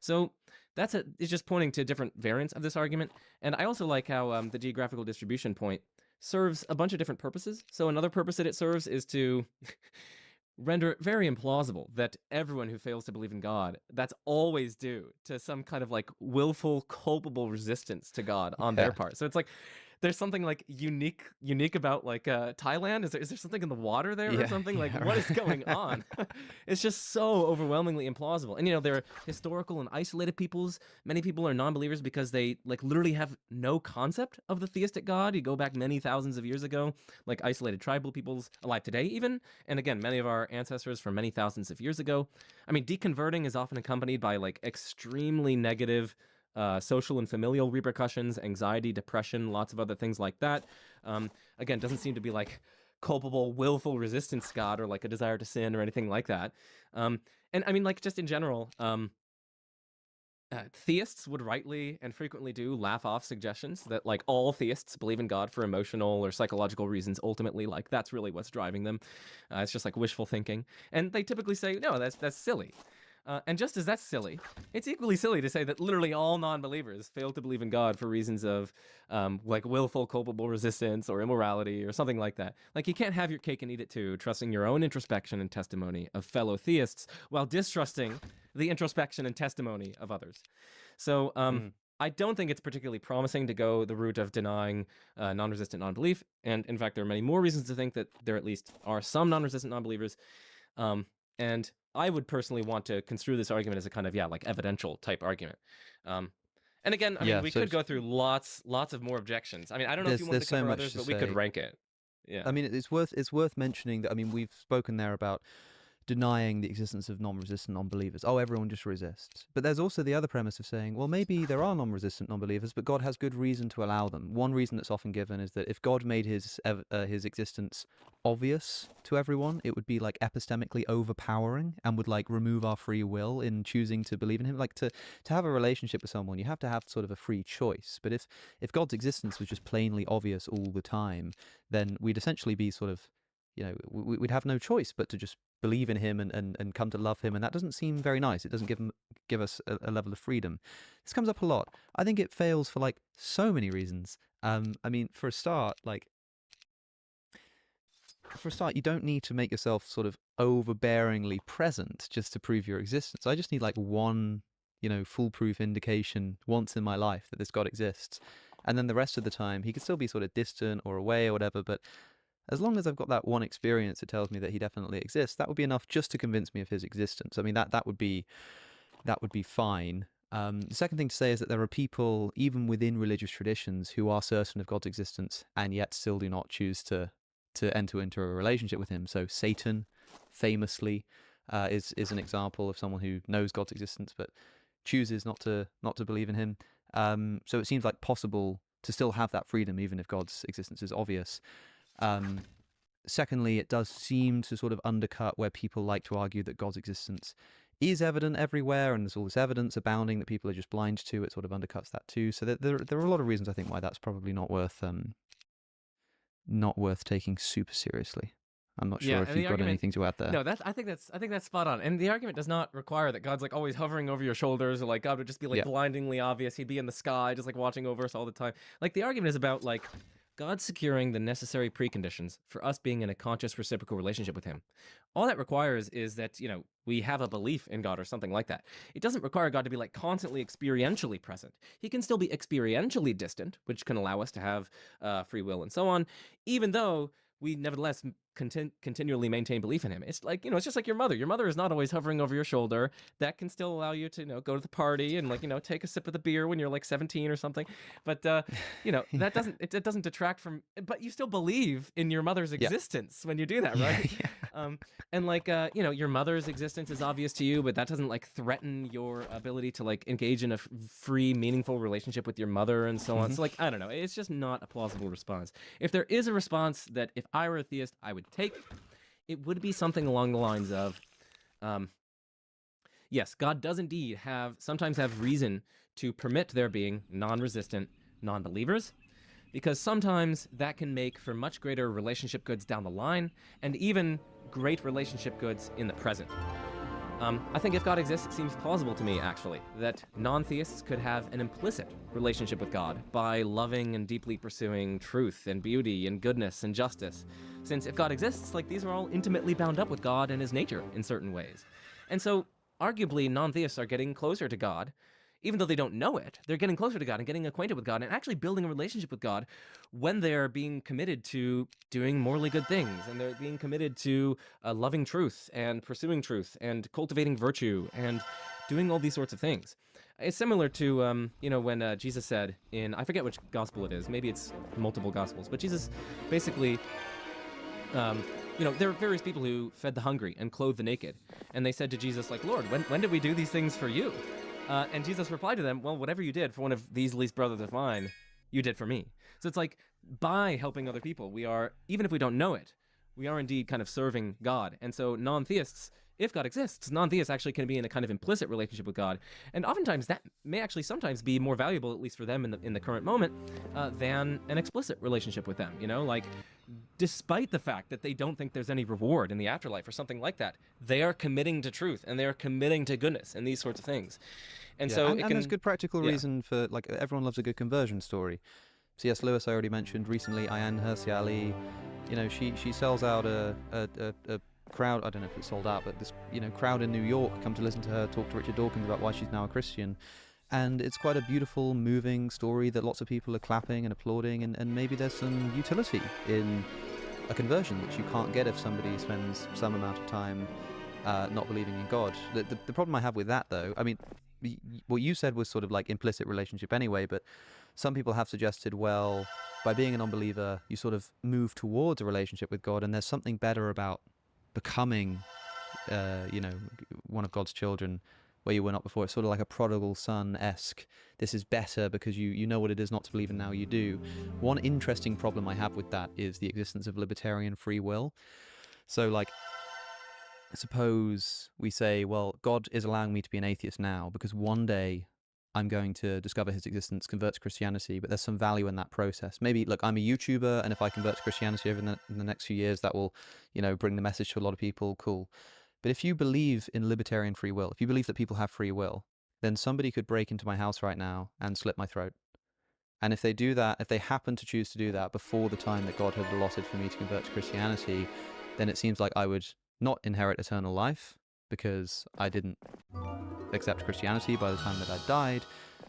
So it's just pointing to different variants of this argument. And I also like how the geographical distribution point serves a bunch of different purposes. So another purpose that it serves is to render it very implausible that everyone who fails to believe in God, that's always due to some kind of like willful, culpable resistance to God on their part. So it's like there's something like unique about like Thailand. Is there something in the water there or something? Like what is going on? It's just so overwhelmingly implausible. And they're historical and isolated peoples. Many people are non-believers because they like literally have no concept of the theistic God. You go back many thousands of years ago, like isolated tribal peoples alive today even. And again, many of our ancestors from many thousands of years ago. I mean, deconverting is often accompanied by like extremely negative social and familial repercussions, anxiety, depression, lots of other things like that. Again, doesn't seem to be like culpable, willful resistance God or like a desire to sin or anything like that. And I mean, like just in general, theists would rightly and frequently do laugh off suggestions that like all theists believe in God for emotional or psychological reasons. Ultimately, like that's really what's driving them. It's just like wishful thinking. And they typically say, no, that's silly. And just as that's silly, it's equally silly to say that literally all non-believers fail to believe in God for reasons of like willful, culpable resistance or immorality or something like that. Like you can't have your cake and eat it too, trusting your own introspection and testimony of fellow theists while distrusting the introspection and testimony of others. So I don't think it's particularly promising to go the route of denying non-resistant non-belief. And in fact, there are many more reasons to think that there at least are some non-resistant non-believers. And I would personally want to construe this argument as a kind of, like evidential type argument. And again, I mean, we could go through lots of more objections. I mean, I don't know if you want to cover others, but we could rank it. Yeah. I mean, it's worth mentioning that, I mean, we've spoken there about denying the existence of non-resistant non-believers. Oh, everyone just resists. But there's also the other premise of saying, well, maybe there are non-resistant non-believers, but God has good reason to allow them. One reason that's often given is that if God made his existence obvious to everyone, it would be like epistemically overpowering and would like remove our free will in choosing to believe in him. Like to have a relationship with someone, you have to have sort of a free choice. But if God's existence was just plainly obvious all the time, then we'd essentially be sort of, we'd have no choice but to just believe in him and come to love him, and that doesn't seem very nice. It doesn't give us a level of freedom. This comes up a lot. I think it fails for like so many reasons. I mean, for a start, you don't need to make yourself sort of overbearingly present just to prove your existence. I just need like one, foolproof indication once in my life that this God exists, and then the rest of the time he could still be sort of distant or away or whatever, but as long as I've got that one experience that tells me that he definitely exists, that would be enough just to convince me of his existence. I mean, that would be fine. The second thing to say is that there are people, even within religious traditions, who are certain of God's existence and yet still do not choose to enter into a relationship with him. So Satan, famously, is an example of someone who knows God's existence but chooses not to believe in him. So it seems like possible to still have that freedom even if God's existence is obvious. Secondly, it does seem to sort of undercut where people like to argue that God's existence is evident everywhere and there's all this evidence abounding that people are just blind to. It sort of undercuts that too. So there are a lot of reasons I think why that's probably not worth taking super seriously. I'm not sure if you've got anything to add there. No, I think that's spot on. And the argument does not require that God's like always hovering over your shoulders, or like God would just be like blindingly obvious. He'd be in the sky just like watching over us all the time. Like the argument is about like God securing the necessary preconditions for us being in a conscious reciprocal relationship with him. All that requires is that, we have a belief in God or something like that. It doesn't require God to be like constantly experientially present. He can still be experientially distant, which can allow us to have free will and so on, even though we nevertheless continually maintain belief in him. It's like, it's just like your mother. Your mother is not always hovering over your shoulder. That can still allow you to, go to the party and like, take a sip of the beer when you're like 17 or something. But, that doesn't detract from, but you still believe in your mother's existence when you do that, right? And like, your mother's existence is obvious to you, but that doesn't like threaten your ability to like engage in a free, meaningful relationship with your mother and so on. So like, I don't know. It's just not a plausible response. If there is a response that if I were a theist, I would take, it would be something along the lines of, yes, God does indeed sometimes have reason to permit there being non-resistant non-believers, because sometimes that can make for much greater relationship goods down the line, and even great relationship goods in the present. I think if God exists, it seems plausible to me, actually, that non-theists could have an implicit relationship with God by loving and deeply pursuing truth and beauty and goodness and justice. Since if God exists, like these are all intimately bound up with God and his nature in certain ways. And so, arguably, non-theists are getting closer to God. Even though they don't know it, they're getting closer to God and getting acquainted with God and actually building a relationship with God when they're being committed to doing morally good things, and they're being committed to loving truth and pursuing truth and cultivating virtue and doing all these sorts of things. It's similar to, when Jesus said I forget which gospel it is, maybe it's multiple gospels, but Jesus basically, there are various people who fed the hungry and clothed the naked, and they said to Jesus, like, Lord, when did we do these things for you? And Jesus replied to them, well, whatever you did for one of these least brothers of mine, you did for me. So it's like, by helping other people, we are, even if we don't know it, we are indeed kind of serving God. And so non-theists, if God exists, non-theists actually can be in a kind of implicit relationship with God. And oftentimes that may actually sometimes be more valuable, at least for them in the current moment, than an explicit relationship with them. Like, despite the fact that they don't think there's any reward in the afterlife or something like that, they are committing to truth and they are committing to goodness and these sorts of things. And so and there's good practical reason for, like, everyone loves a good conversion story. C.S. Lewis, I already mentioned recently, Ayaan Hirsi Ali, she sells out a crowd, I don't know if it's sold out, but this, crowd in New York come to listen to her talk to Richard Dawkins about why she's now a Christian. And it's quite a beautiful, moving story that lots of people are clapping and applauding, and maybe there's some utility in a conversion, which you can't get if somebody spends some amount of time not believing in God. The problem I have with that, though, I mean, what you said was sort of like implicit relationship anyway, but some people have suggested, well, by being a non-believer, you sort of move towards a relationship with God, and there's something better about becoming, one of God's children where you were not before. It's sort of like a prodigal son-esque. This is better because you know what it is not to believe, and now you do. One interesting problem I have with that is the existence of libertarian free will. So, like, suppose we say, well, God is allowing me to be an atheist now because one day I'm going to discover his existence, convert to Christianity, but there's some value in that process. Maybe, look, I'm a YouTuber, and if I convert to Christianity over in the next few years, that will, bring the message to a lot of people, cool. But if you believe in libertarian free will, if you believe that people have free will, then somebody could break into my house right now and slit my throat. And if they do that, if they happen to choose to do that before the time that God had allotted for me to convert to Christianity, then it seems like I would not inherit eternal life because I didn't accept Christianity by the time that I died.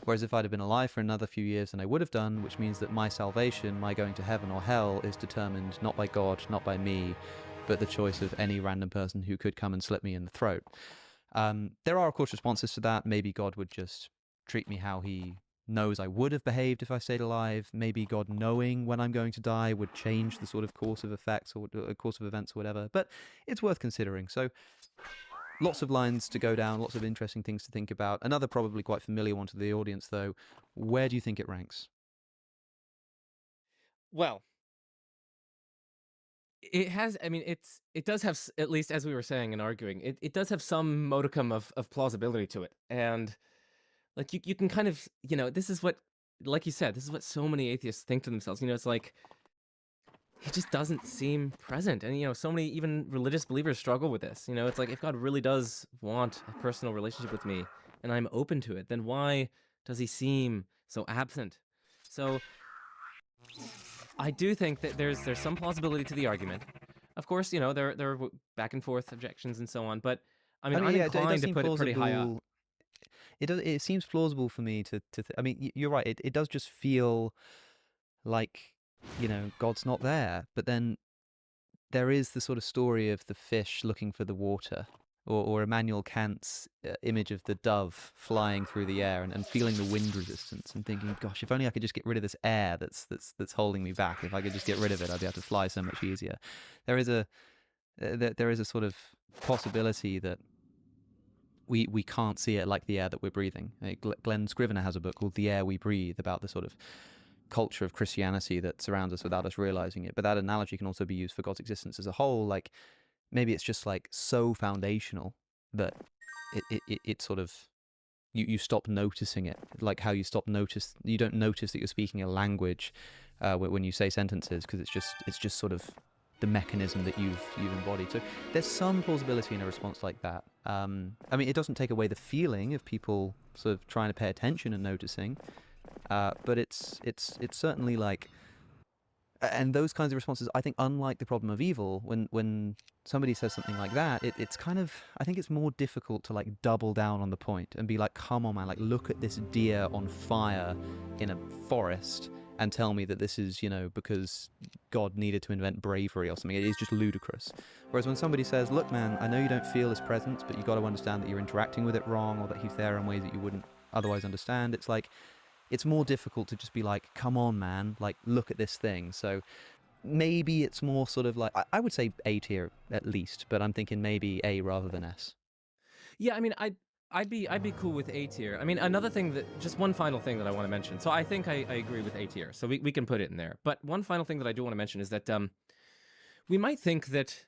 Whereas if I'd have been alive for another few years than I would have done, which means that my salvation, my going to heaven or hell, is determined not by God, not by me, but the choice of any random person who could come and slit me in the throat. There are, of course, responses to that. Maybe God would just treat me how he knows I would have behaved if I stayed alive. Maybe God, knowing when I'm going to die, would change the sort of course of effects or course of events or whatever. But it's worth considering. So lots of lines to go down, lots of interesting things to think about. Another probably quite familiar one to the audience, though. Where do you think it ranks? Well, it has, I mean, it does have, at least as we were saying and arguing, it does have some modicum of plausibility to it. And like you can kind of, this is what, like you said, this is what so many atheists think to themselves. It's like, he just doesn't seem present. And, so many even religious believers struggle with this. It's like, if God really does want a personal relationship with me and I'm open to it, then why does he seem so absent? So I do think that there's some plausibility to the argument. Of course, there are back and forth objections and so on, but I'm inclined to put it pretty high up. It seems plausible for me I mean, you're right. It does just feel like, God's not there. But then there is the sort of story of the fish looking for the water, or Immanuel Kant's image of the dove flying through the air and feeling the wind resistance and thinking, gosh, if only I could just get rid of this air that's holding me back. If I could just get rid of it, I'd be able to fly so much easier. There is a sort of possibility that we can't see it like the air that we're breathing. Glenn Scrivener has a book called The Air We Breathe, about the sort of culture of Christianity that surrounds us without us realizing it. But that analogy can also be used for God's existence as a whole. Like, maybe it's just like so foundational that it sort of, you stop noticing it. Like how you don't notice that you're speaking a language when you say sentences, because it's just sort of the mechanism that you've embodied. So there's some plausibility in a response like that. I mean, it doesn't take away the feeling of people sort of trying to pay attention and noticing, but it's certainly like, and those kinds of responses, I think, unlike the problem of evil, when somebody says something like that, it's kind of, I think it's more difficult to like double down on the point and be like, come on, man, like look at this deer on fire in a forest and tell me that this is, because God needed to invent bravery or something. It is just ludicrous. Whereas when somebody says, look, man, I know you don't feel his presence, but you got to understand that you're interacting with it wrong, or that he's there in ways that you wouldn't otherwise understand, it's like, it's more difficult to just be like, come on, man, like, look at this thing. So maybe it's more sort of like, I would say A tier at least, but I'm thinking maybe A rather than S. Yeah, I mean, I'd be cool with A tier. I mean, another thing just one final thing that I want to mention. So I think I agree with A tier. So we can put it in there. But one final thing that I do want to mention is that we might think that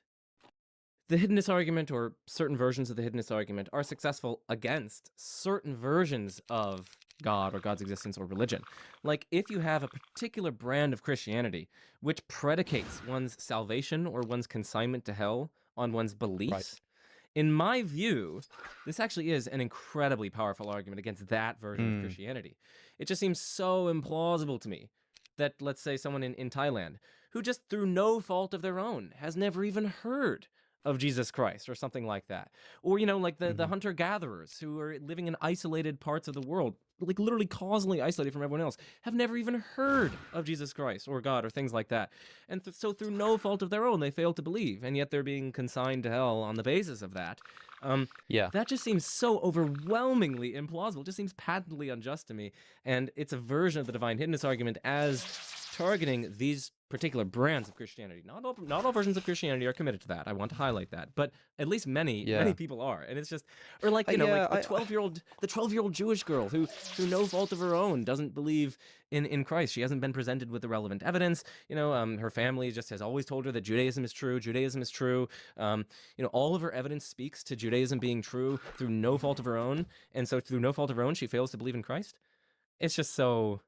the hiddenness argument, or certain versions of the hiddenness argument, are successful against certain versions of God or God's existence or religion. Like, if you have a particular brand of Christianity which predicates one's salvation or one's consignment to hell on one's beliefs, right. In my view, this actually is an incredibly powerful argument against that version of Christianity. It just seems so implausible to me that, let's say, someone in Thailand, who just through no fault of their own has never even heard of Jesus Christ or something like that. Or, like the hunter-gatherers who are living in isolated parts of the world, like literally causally isolated from everyone else, have never even heard of Jesus Christ or God or things like that. And so through no fault of their own, they fail to believe, and yet they're being consigned to hell on the basis of that. That just seems so overwhelmingly implausible. It just seems patently unjust to me. And it's a version of the divine hiddenness argument as targeting these particular brands of Christianity. Not all versions of Christianity are committed to that. I want to highlight that, but at least many people are. And it's just, or like like the 12-year-old Jewish girl who, through no fault of her own, doesn't believe in Christ. She hasn't been presented with the relevant evidence. Her family just has always told her that Judaism is true. All of her evidence speaks to Judaism being true through no fault of her own, and so through no fault of her own, she fails to believe in Christ. It's just so.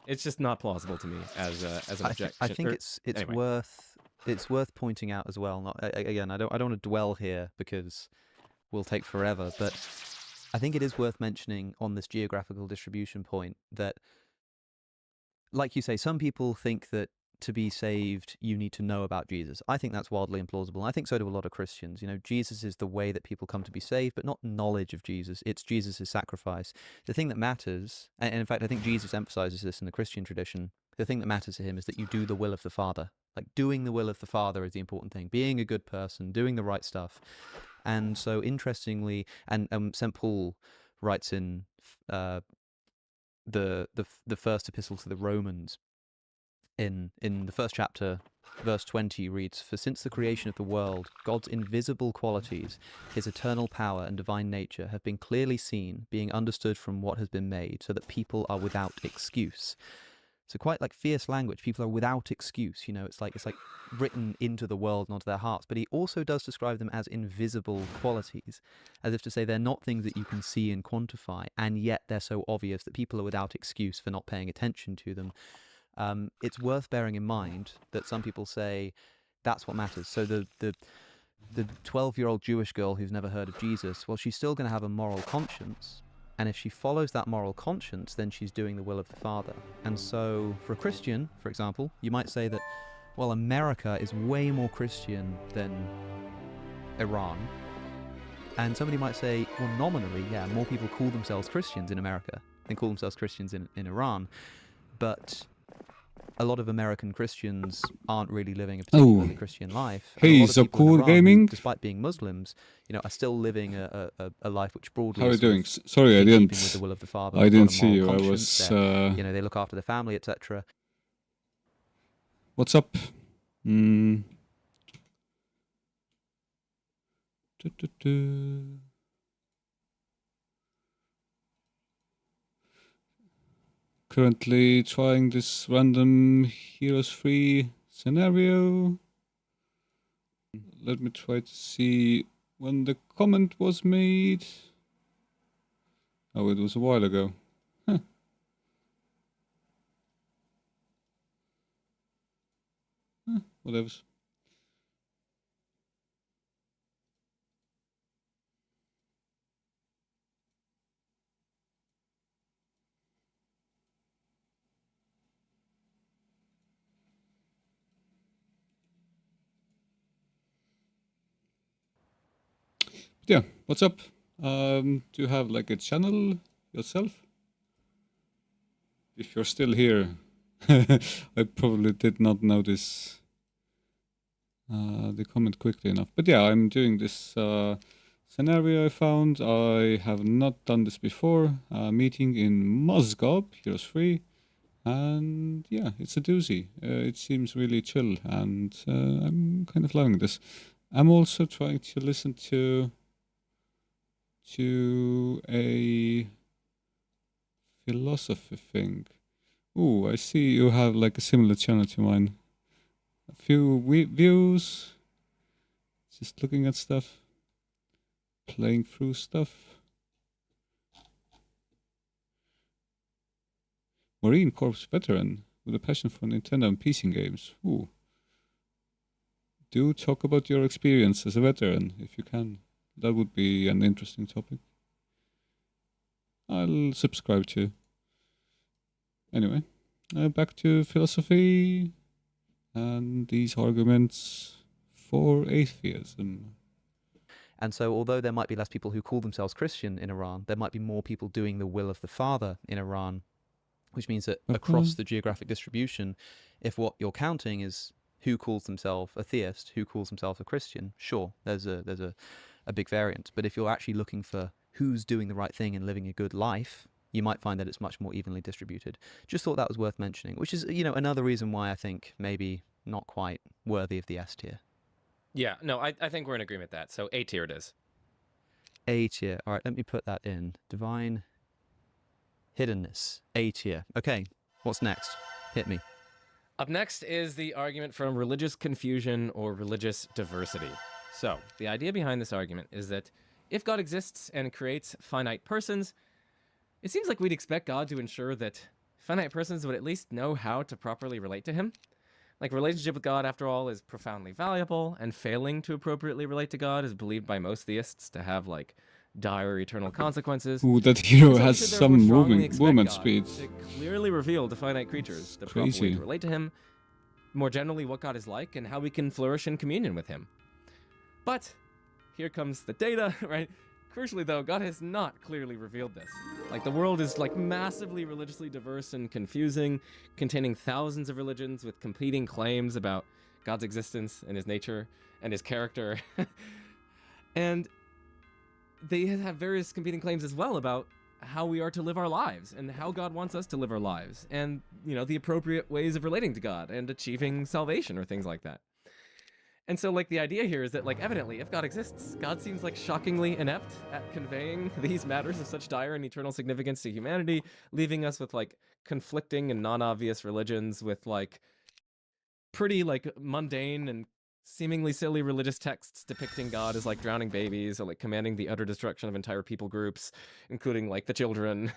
It's just not plausible to me as an objection. I think it's anyway. worth pointing out as well. Again, I don't want to dwell here because we'll take forever, but I think it is worth mentioning on this geographical distribution point that, like you say, some people think that to be saved, you need to know about Jesus. I think that's wildly implausible. I think so do a lot of Christians. Jesus is the way that people come to be saved, but not knowledge of Jesus. It's Jesus' sacrifice. The thing that matters, and in fact, I think Jesus emphasizes this in the Christian tradition, the thing that matters to him is that you do the will of the Father. Like, doing the will of the Father is the important thing. Being a good person, doing the right stuff. And so, interestingly, and St. Paul writes in the first epistle to the Romans, in the first chapter, verse 20 reads, "For since the creation of the world, God's invisible qualities, his eternal power and divine nature have been clearly seen, being understood from what has been made, so that people are without excuse." So quite like fierce language. People are without excuse. It's like written into the world and onto their hearts. But he also does describe them as invisible qualities, as if to say they're not things that you can see and quantify, and yet they're so obvious that people are without excuse for not paying attention to them. It's worth bearing in mind that some people say that's what matters. So the 12-year-old Jewish girl who's never heard of Jesus, well, she's still going to have a moral conscience. And if she follows that moral conscience, then she's doing the will of the Father. And so for a Christian, for example, you might say that, well, America is way more Christian than Iran. And somebody might say, well, nominally, yeah, more people call themselves Christians in America than call themselves Christians in Iran. But a lot of American Christians aren't really living a particularly Christian life. And Hey, a lot of so people in cool Iran who, gaming. despite being Muslims, are still living a life which broadly How are is you doing? sort of Sorry, I in didn't. keeping with the will of the Father. I They've got didn't a see moral you. I conscience. was. They look after the family, etc. What's up? Mm. Currently trying this random Heroes Free scenario. Let me try to see when the comment was made. Oh, it was a while ago. Huh. Whatever. Yeah, what's up? Do you have like a channel yourself? If you're still here, I probably did not notice the comment quickly enough. But yeah, I'm doing this scenario I found. I have not done this before. Meeting in Moscow, Heroes Free. And yeah, it's a doozy. It seems really chill, and I'm kind of loving this. I'm also trying to listen to a philosophy thing. Ooh, I see you have like a similar channel to mine. A few views. Just looking at stuff. Playing through stuff. Marine Corps veteran with a passion for Nintendo and PC games. Ooh. Do talk about your experience as a veteran, if you can. That would be an interesting topic. I'll subscribe to. Anyway, back to philosophy and these arguments for atheism. And so, although there might be less people who call themselves Christian in Iran, there might be more people doing the will of the Father in Iran, which means that across the geographic distribution, if what you're counting is who calls themselves a theist, who calls themselves a Christian, sure, there's a big variance. But if you're actually looking for who's doing the right thing and living a good life, you might find that it's much more evenly distributed. Just thought that was worth mentioning, which is, another reason why I think maybe not quite worthy of the S tier. Yeah, no, I think we're in agreement with that. So A tier it is. A tier. All right, let me put that in. Divine hiddenness. A tier. Okay, what's next? Hit me. Up next is the argument from religious confusion or religious diversity. So, the idea behind this argument is that if God exists and creates finite persons, it seems like we'd expect God to ensure that finite persons would at least know how to properly relate to him. Like, relationship with God, after all, is profoundly valuable, and failing to appropriately relate to God is believed by most theists to have, like, dire eternal consequences. Ooh, that hero So has should some therefore strongly movement expect speed. God to clearly reveal to finite creatures the proper way to relate to him, more generally what God is like, and how we can flourish in communion with him. But here comes the data, right? Crucially, though, God has not clearly revealed this. Like, the world is, like, massively religiously diverse and confusing, containing thousands of religions with competing claims about God's existence and his nature and his character. And they have various competing claims as well about how we are to live our lives and how God wants us to live our lives and, the appropriate ways of relating to God and achieving salvation or things like that. And so, like, the idea here is that, like, evidently, if God exists, God seems, like, shockingly inept at conveying these matters of such dire and eternal significance to humanity, leaving us with, like, conflicting and non-obvious religions with, like, pretty, like, mundane and seemingly silly religious texts depicting God as, like, drowning babies or, like, commanding the utter destruction of entire people groups, including, like, the children,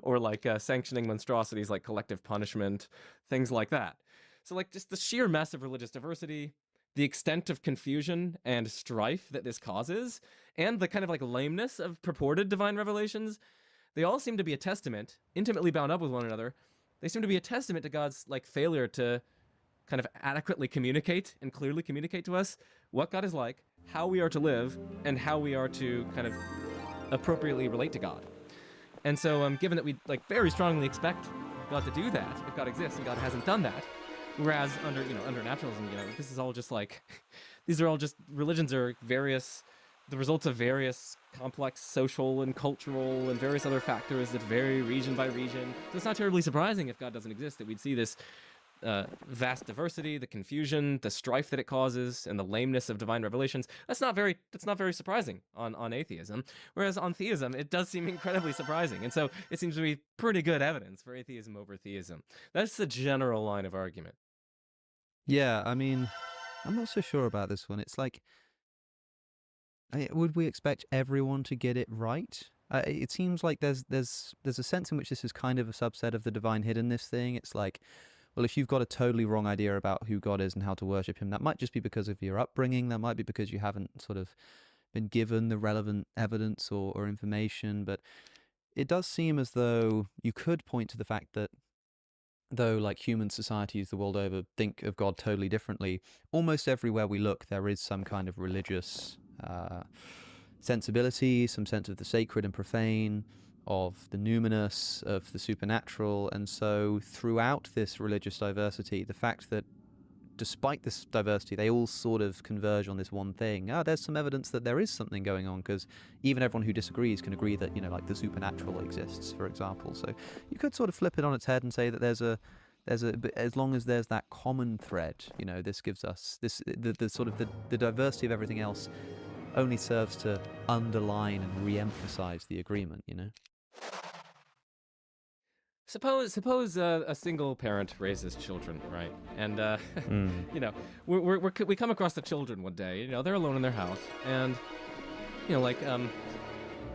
or, like, sanctioning monstrosities like collective punishment, things like that. So, like, just the sheer mess of religious diversity, the extent of confusion and strife that this causes, and the kind of, like, lameness of purported divine revelations, they all seem to be a testament, intimately bound up with one another. They seem to be a testament to God's, like, failure to kind of adequately communicate and clearly communicate to us what God is like, how we are to live, and how we are to kind of appropriately relate to God. And so, given that we, like, very strongly expect God to do that if God exists and God hasn't done that. Whereas under naturalism, this is all just like these are all just religions are the results of various complex social and cultural and various other factors that vary region by region. So it's not terribly surprising if God doesn't exist that we'd see this vast diversity, the confusion, the strife that it causes, and the lameness of divine revelations. That's not very surprising on atheism. Whereas on theism, it does seem incredibly surprising. And so it seems to be pretty good evidence for atheism over theism. That's the general line of argument. Yeah, I mean, I'm not so sure about this one. It's like, would we expect everyone to get it right? It seems like there's a sense in which this is kind of a subset of the divine hiddenness thing. It's like, well, if you've got a totally wrong idea about who God is and how to worship him, that might just be because of your upbringing. That might be because you haven't sort of been given the relevant evidence or information. But it does seem as though you could point to the fact that though like human societies the world over think of God totally differently, almost everywhere we look there is some kind of religious sensibility, some sense of the sacred and profane, of the numinous, of the supernatural. And so throughout this religious diversity, the fact that despite this diversity, they all sort of converge on this one thing. There's some evidence that there is something going on, because even everyone who disagrees can agree that, like the supernatural exists, for example. So you could sort of flip it on its head and say that there's a as long as there's that common thread, this gives us the sort of the diversity of everything else only serves to underline and re-emphasize the agreement, Suppose a single parent raises children, right? And we come across the children one day. They're alone in their house, and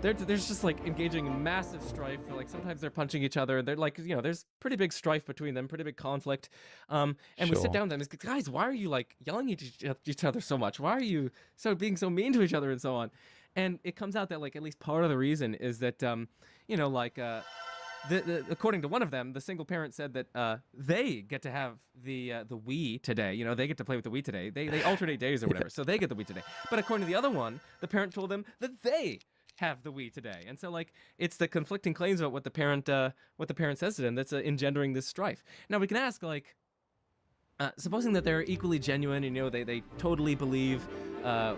there's just like engaging in massive strife. Like sometimes they're punching each other. They're like there's pretty big strife between them, pretty big conflict. And we sit down with them. It's, guys, why are you like yelling at each other so much? Why are you being so mean to each other and so on? And it comes out that like at least part of the reason is that according to one of them, the single parent said that they get to have the Wii today. They get to play with the Wii today. They alternate days or whatever, so they get the Wii today. But according to the other one, the parent told them that they have the Wii today. And so like it's the conflicting claims about what the parent says to them that's engendering this strife. Now we can ask like, supposing that they're equally genuine, they totally believe that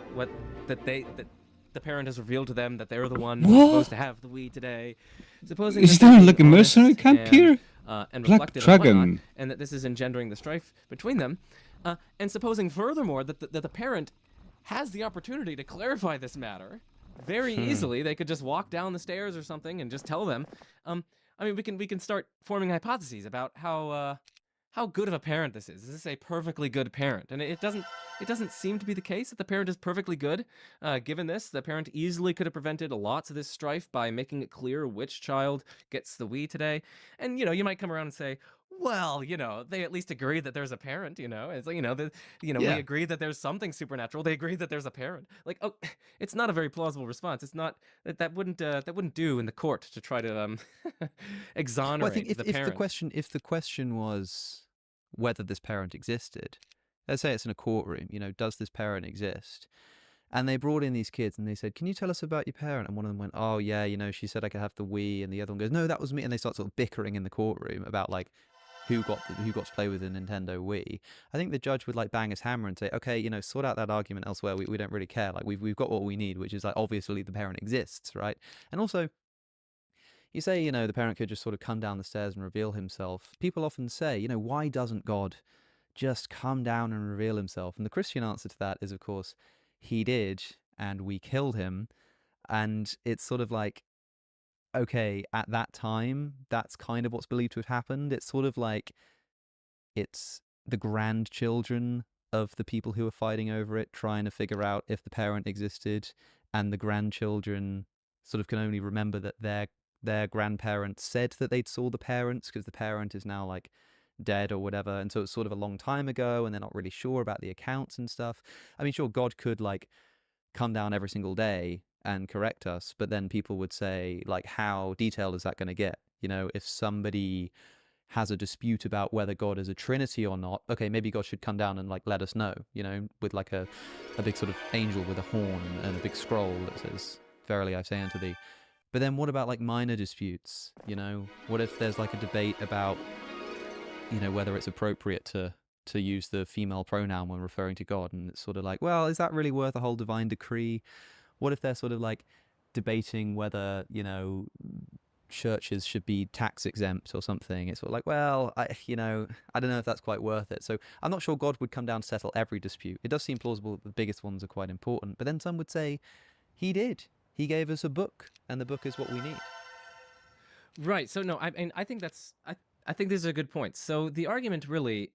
the parent has revealed to them that they're the one who's supposed to have the Wii today. Supposing is there like a mercenary camp here? And Black reflective Dragon. and whatnot, and that this is engendering the strife between them, and supposing furthermore that the parent has the opportunity to clarify this matter very easily. They could just walk down the stairs or something and just tell them. We can start forming hypotheses about how good of a parent this is. Is this a perfectly good parent? And it doesn't seem to be the case that the parent is perfectly good. Given this, the parent easily could have prevented lots of this strife by making it clear which child gets the Wii today. And you might come around and say, well, they at least agree that there's a parent. It's like we agree that there's something supernatural. They agree that there's a parent. Like, oh, it's not a very plausible response. It's not that wouldn't do in the court to try to exonerate well, I think the parent. If the question was whether this parent existed, let's say it's in a courtroom, does this parent exist? And they brought in these kids and they said, can you tell us about your parent? And one of them went, oh yeah, she said I could have the Wii. And the other one goes, no, that was me. And they start sort of bickering in the courtroom about like who got to play with the Nintendo Wii. I think the judge would like bang his hammer and say, okay, sort out that argument elsewhere. We don't really care. Like we've got what we need, which is like obviously the parent exists, right? And also, you say, the parent could just sort of come down the stairs and reveal himself. People often say, why doesn't God just come down and reveal himself? And the Christian answer to that is, of course, he did, and we killed him. And it's sort of like, okay, at that time, that's kind of what's believed to have happened. It's sort of like it's the grandchildren of the people who are fighting over it, trying to figure out if the parent existed, and the grandchildren sort of can only remember that their grandparents said that they'd saw the parents because the parent is now like dead or whatever, and so it's sort of a long time ago and they're not really sure about the accounts and stuff. I mean, sure, God could like come down every single day and correct us, but then people would say like, how detailed is that going to get? If somebody has a dispute about whether God is a trinity or not, okay, maybe God should come down and like let us know, with like a big sort of angel with a horn and a big scroll that says, verily I say unto thee. But then what about like minor disputes? What if there's like a debate about, whether it's appropriate to use the female pronoun when referring to God, and it's sort of like, well, is that really worth a whole divine decree? What if they're sort of like debating whether, churches should be tax exempt or something? It's sort of like, well, I don't know if that's quite worth it. So I'm not sure God would come down to settle every dispute. It does seem plausible that the biggest ones are quite important, but then some would say he did. He gave us a book, and the book is what we need. Right. So no, I think I think this is a good point. So the argument really,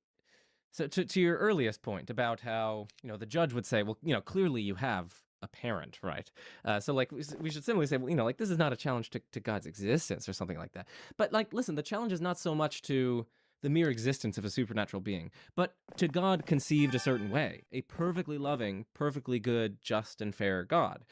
so to your earliest point about how, the judge would say, well, clearly you have a parent, right? So like we should simply say, well, like this is not a challenge to God's existence or something like that. But like, listen, the challenge is not so much to the mere existence of a supernatural being, but to God conceived a certain way, a perfectly loving, perfectly good, just and fair God.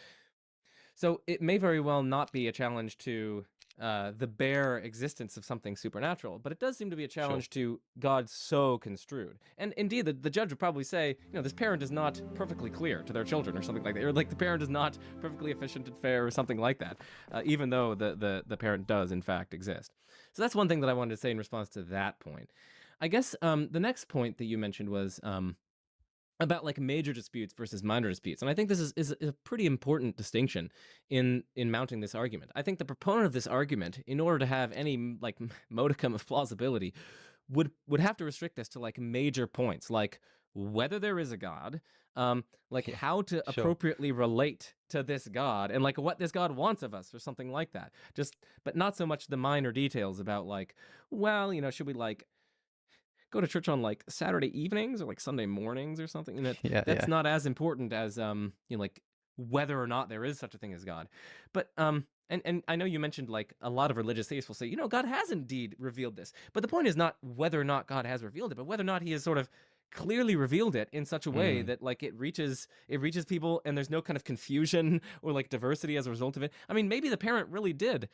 So it may very well not be a challenge to the bare existence of something supernatural, but it does seem to be a challenge to God so construed. And indeed, the judge would probably say, this parent is not perfectly clear to their children or something like that, or like the parent is not perfectly efficient and fair or something like that, even though the parent does in fact exist. So that's one thing that I wanted to say in response to that point. I guess the next point that you mentioned was about like major disputes versus minor disputes. And I think this is a pretty important distinction in mounting this argument. I think the proponent of this argument, in order to have any like modicum of plausibility, would have to restrict this to like major points, like whether there is a God, how to appropriately relate to this God, and like what this God wants of us or something like that. But not so much the minor details about like, well, should we like go to church on like Saturday evenings or like Sunday mornings or something. And that's not as important as like whether or not there is such a thing as God. But and I know you mentioned like a lot of religious theists will say, God has indeed revealed this. But the point is not whether or not God has revealed it, but whether or not he has sort of clearly revealed it in such a way that like it reaches people and there's no kind of confusion or like diversity as a result of it. I mean, maybe the parent really did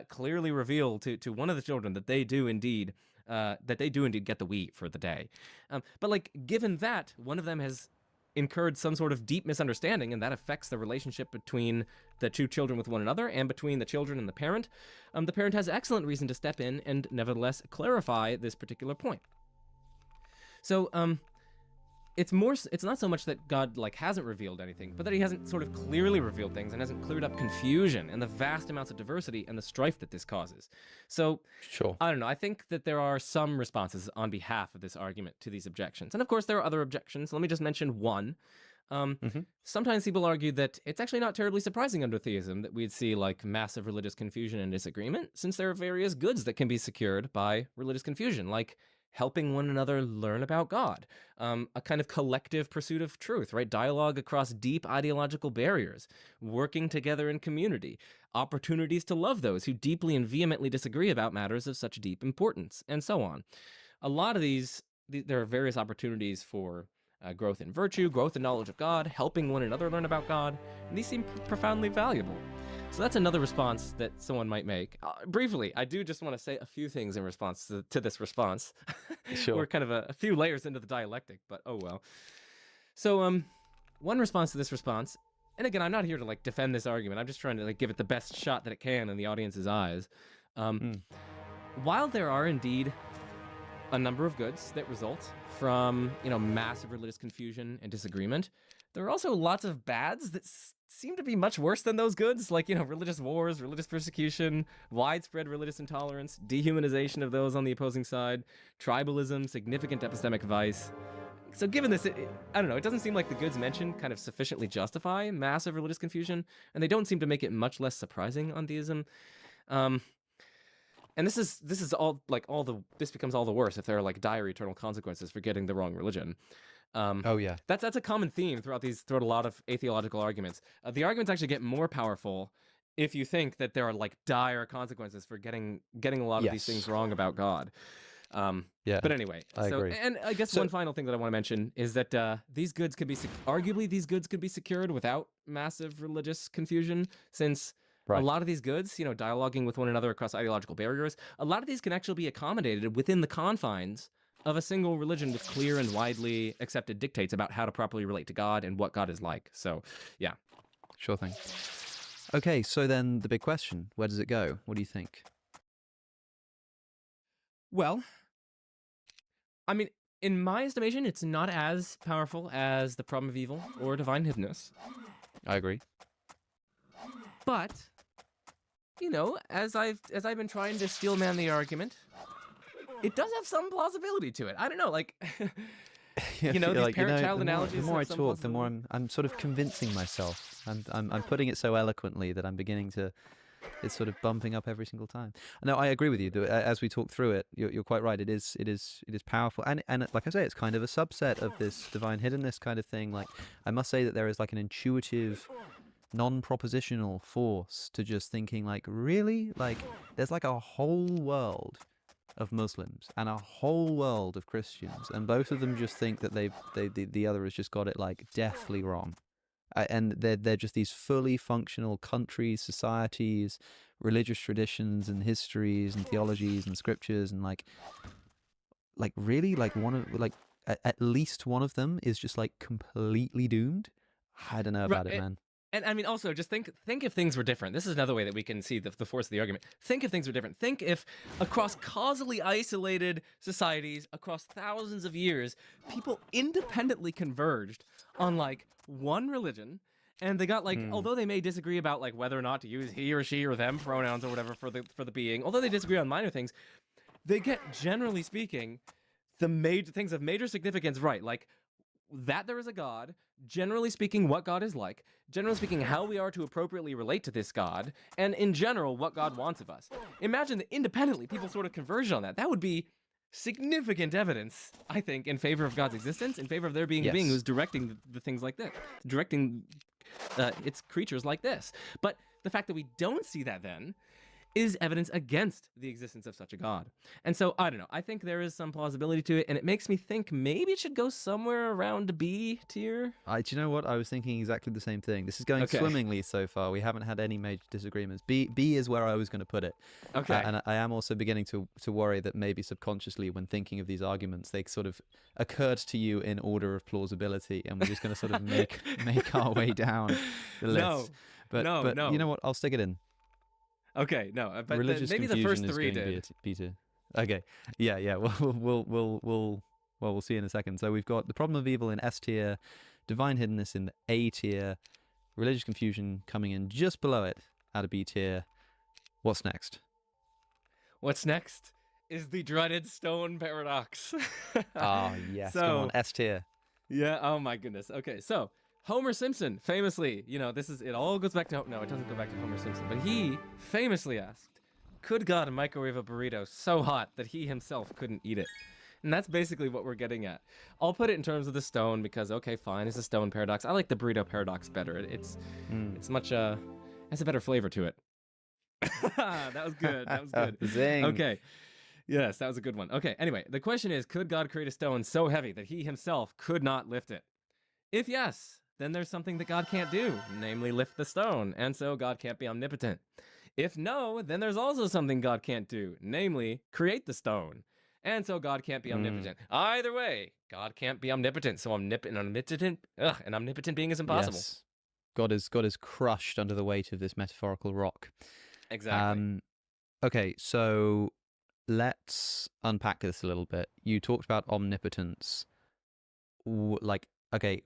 clearly reveal to one of the children that they do indeed get the Wii for the day. But like, given that one of them has incurred some sort of deep misunderstanding, and that affects the relationship between the two children with one another and between the children and the parent has excellent reason to step in and nevertheless clarify this particular point. So it's not so much that God like hasn't revealed anything, but that he hasn't sort of clearly revealed things and hasn't cleared up confusion and the vast amounts of diversity and the strife that this causes. So I don't know. I think that there are some responses on behalf of this argument to these objections. And of course, there are other objections. Let me just mention one. Sometimes people argue that it's actually not terribly surprising under theism that we'd see like massive religious confusion and disagreement, since there are various goods that can be secured by religious confusion, like helping one another learn about God, a kind of collective pursuit of truth, right? Dialogue across deep ideological barriers, working together in community, opportunities to love those who deeply and vehemently disagree about matters of such deep importance, and so on. A lot of there are various opportunities for growth in virtue, growth in knowledge of God, helping one another learn about God, and these seem profoundly valuable. So that's another response that someone might make. Briefly, I do just want to say a few things in response to this response. Sure. We're kind of a few layers into the dialectic, but oh well. So one response to this response, and again, I'm not here to like defend this argument. I'm just trying to like give it the best shot that it can in the audience's eyes. While there are indeed a number of goods that result from, massive religious confusion and disagreement, there are also lots of bads that seem to be much worse than those goods, like, religious wars, religious persecution, widespread religious intolerance, dehumanization of those on the opposing side, tribalism, significant epistemic vice. So given this, I don't know, it doesn't seem like the goods mentioned kind of sufficiently justify massive religious confusion, and they don't seem to make it much less surprising on theism. And this is all like this becomes all the worse if there are like dire eternal consequences for getting the wrong religion. That's a common theme throughout a lot of atheological arguments. The arguments actually get more powerful if you think that there are like dire consequences for getting a lot of these things wrong about God. But anyway, I agree. And I guess one final thing that I want to mention is that these goods could be secured without massive religious confusion, since a lot of these goods, dialoguing with one another across ideological barriers, a lot of these can actually be accommodated within the confines of a single religion with clear and widely accepted dictates about how to properly relate to God and what God is like. So, yeah. Sure thing. Okay, so then the big question, where does it go? What do you think? Well, I mean, in my estimation, it's not as powerful as the problem of evil or divine hiddenness. I agree. But, you know, as I've been trying to steelman the argument, it does have some plausibility to it. I don't know, like, you know, these parent-child analogies. The more I talk, the more I'm sort of convincing myself. I'm putting it so eloquently that I'm beginning to. It's sort of bumping up every single time. No, I agree with you. As we talk through it, you're quite right. It is powerful, and like I say, it's kind of a subset of this divine hiddenness kind of thing. Like, I must say that there is like an intuitive, non-propositional force to just thinking, like, really, like there's like a whole world of Muslims and a whole world of Christians, and both of them just think that the other has just got it like deathly wrong. And they're just these fully functional countries, societies, religious traditions and histories and theologies and scriptures, and like really, like at least one of them is just like completely doomed. I don't know about it, man. And I mean, also, just think if things were different. This is another way that we can see the force of the argument. Think if things were different. Think if across causally isolated societies, across thousands of years, people independently converged on like one religion, and they got like, although they may disagree about like whether or not to use he or she or them pronouns or whatever for the being, although they disagree on minor things, they get, generally speaking, the major things of major significance right. Like, that there is a God, generally speaking, what God is like, generally speaking, how we are to appropriately relate to this God, and in general, what God wants of us. Imagine that independently people sort of converge on that. That would be significant evidence, I think, in favor of God's existence, in favor of there being a being who's directing the things like this, directing its creatures like this. But the fact that we don't see that then is evidence against the existence of such a God. And so, I don't know, I think there is some plausibility to it, and it makes me think maybe it should go somewhere around B tier. Do you know what? I was thinking exactly the same thing. This is going swimmingly so far. We haven't had any major disagreements. B is where I was going to put it. Okay. And I am also beginning to worry that maybe subconsciously, when thinking of these arguments, they sort of occurred to you in order of plausibility, and we're just going to sort of make our way down the list. But you know what? I'll stick it in. Okay, no, but maybe the first three did. B2. Okay, yeah. We'll see in a second. So we've got the problem of evil in S tier, divine hiddenness in the A tier, religious confusion coming in just below it at a B tier. What's next? What's next is the dreaded stone paradox. Oh yes, come on, S tier. Yeah. Oh my goodness. Okay, so Homer Simpson famously, you know, it all goes back to, no, it doesn't go back to Homer Simpson, but he famously asked, could God microwave a burrito so hot that he himself couldn't eat it? And that's basically what we're getting at. I'll put it in terms of the stone because, okay, fine, it's a stone paradox. I like the burrito paradox better. It's much, has a better flavor to it. That was good. That was good. Zing. Okay. Yes, that was a good one. Okay, anyway, the question is, could God create a stone so heavy that he himself could not lift it? If yes, then there's something that God can't do, namely lift the stone, and so God can't be omnipotent. If no, then there's also something God can't do, namely create the stone, and so God can't be omnipotent. Either way, God can't be omnipotent, so an omnipotent being is impossible. Yes. God is crushed under the weight of this metaphorical rock. Exactly. Okay, so let's unpack this a little bit. You talked about omnipotence. Okay,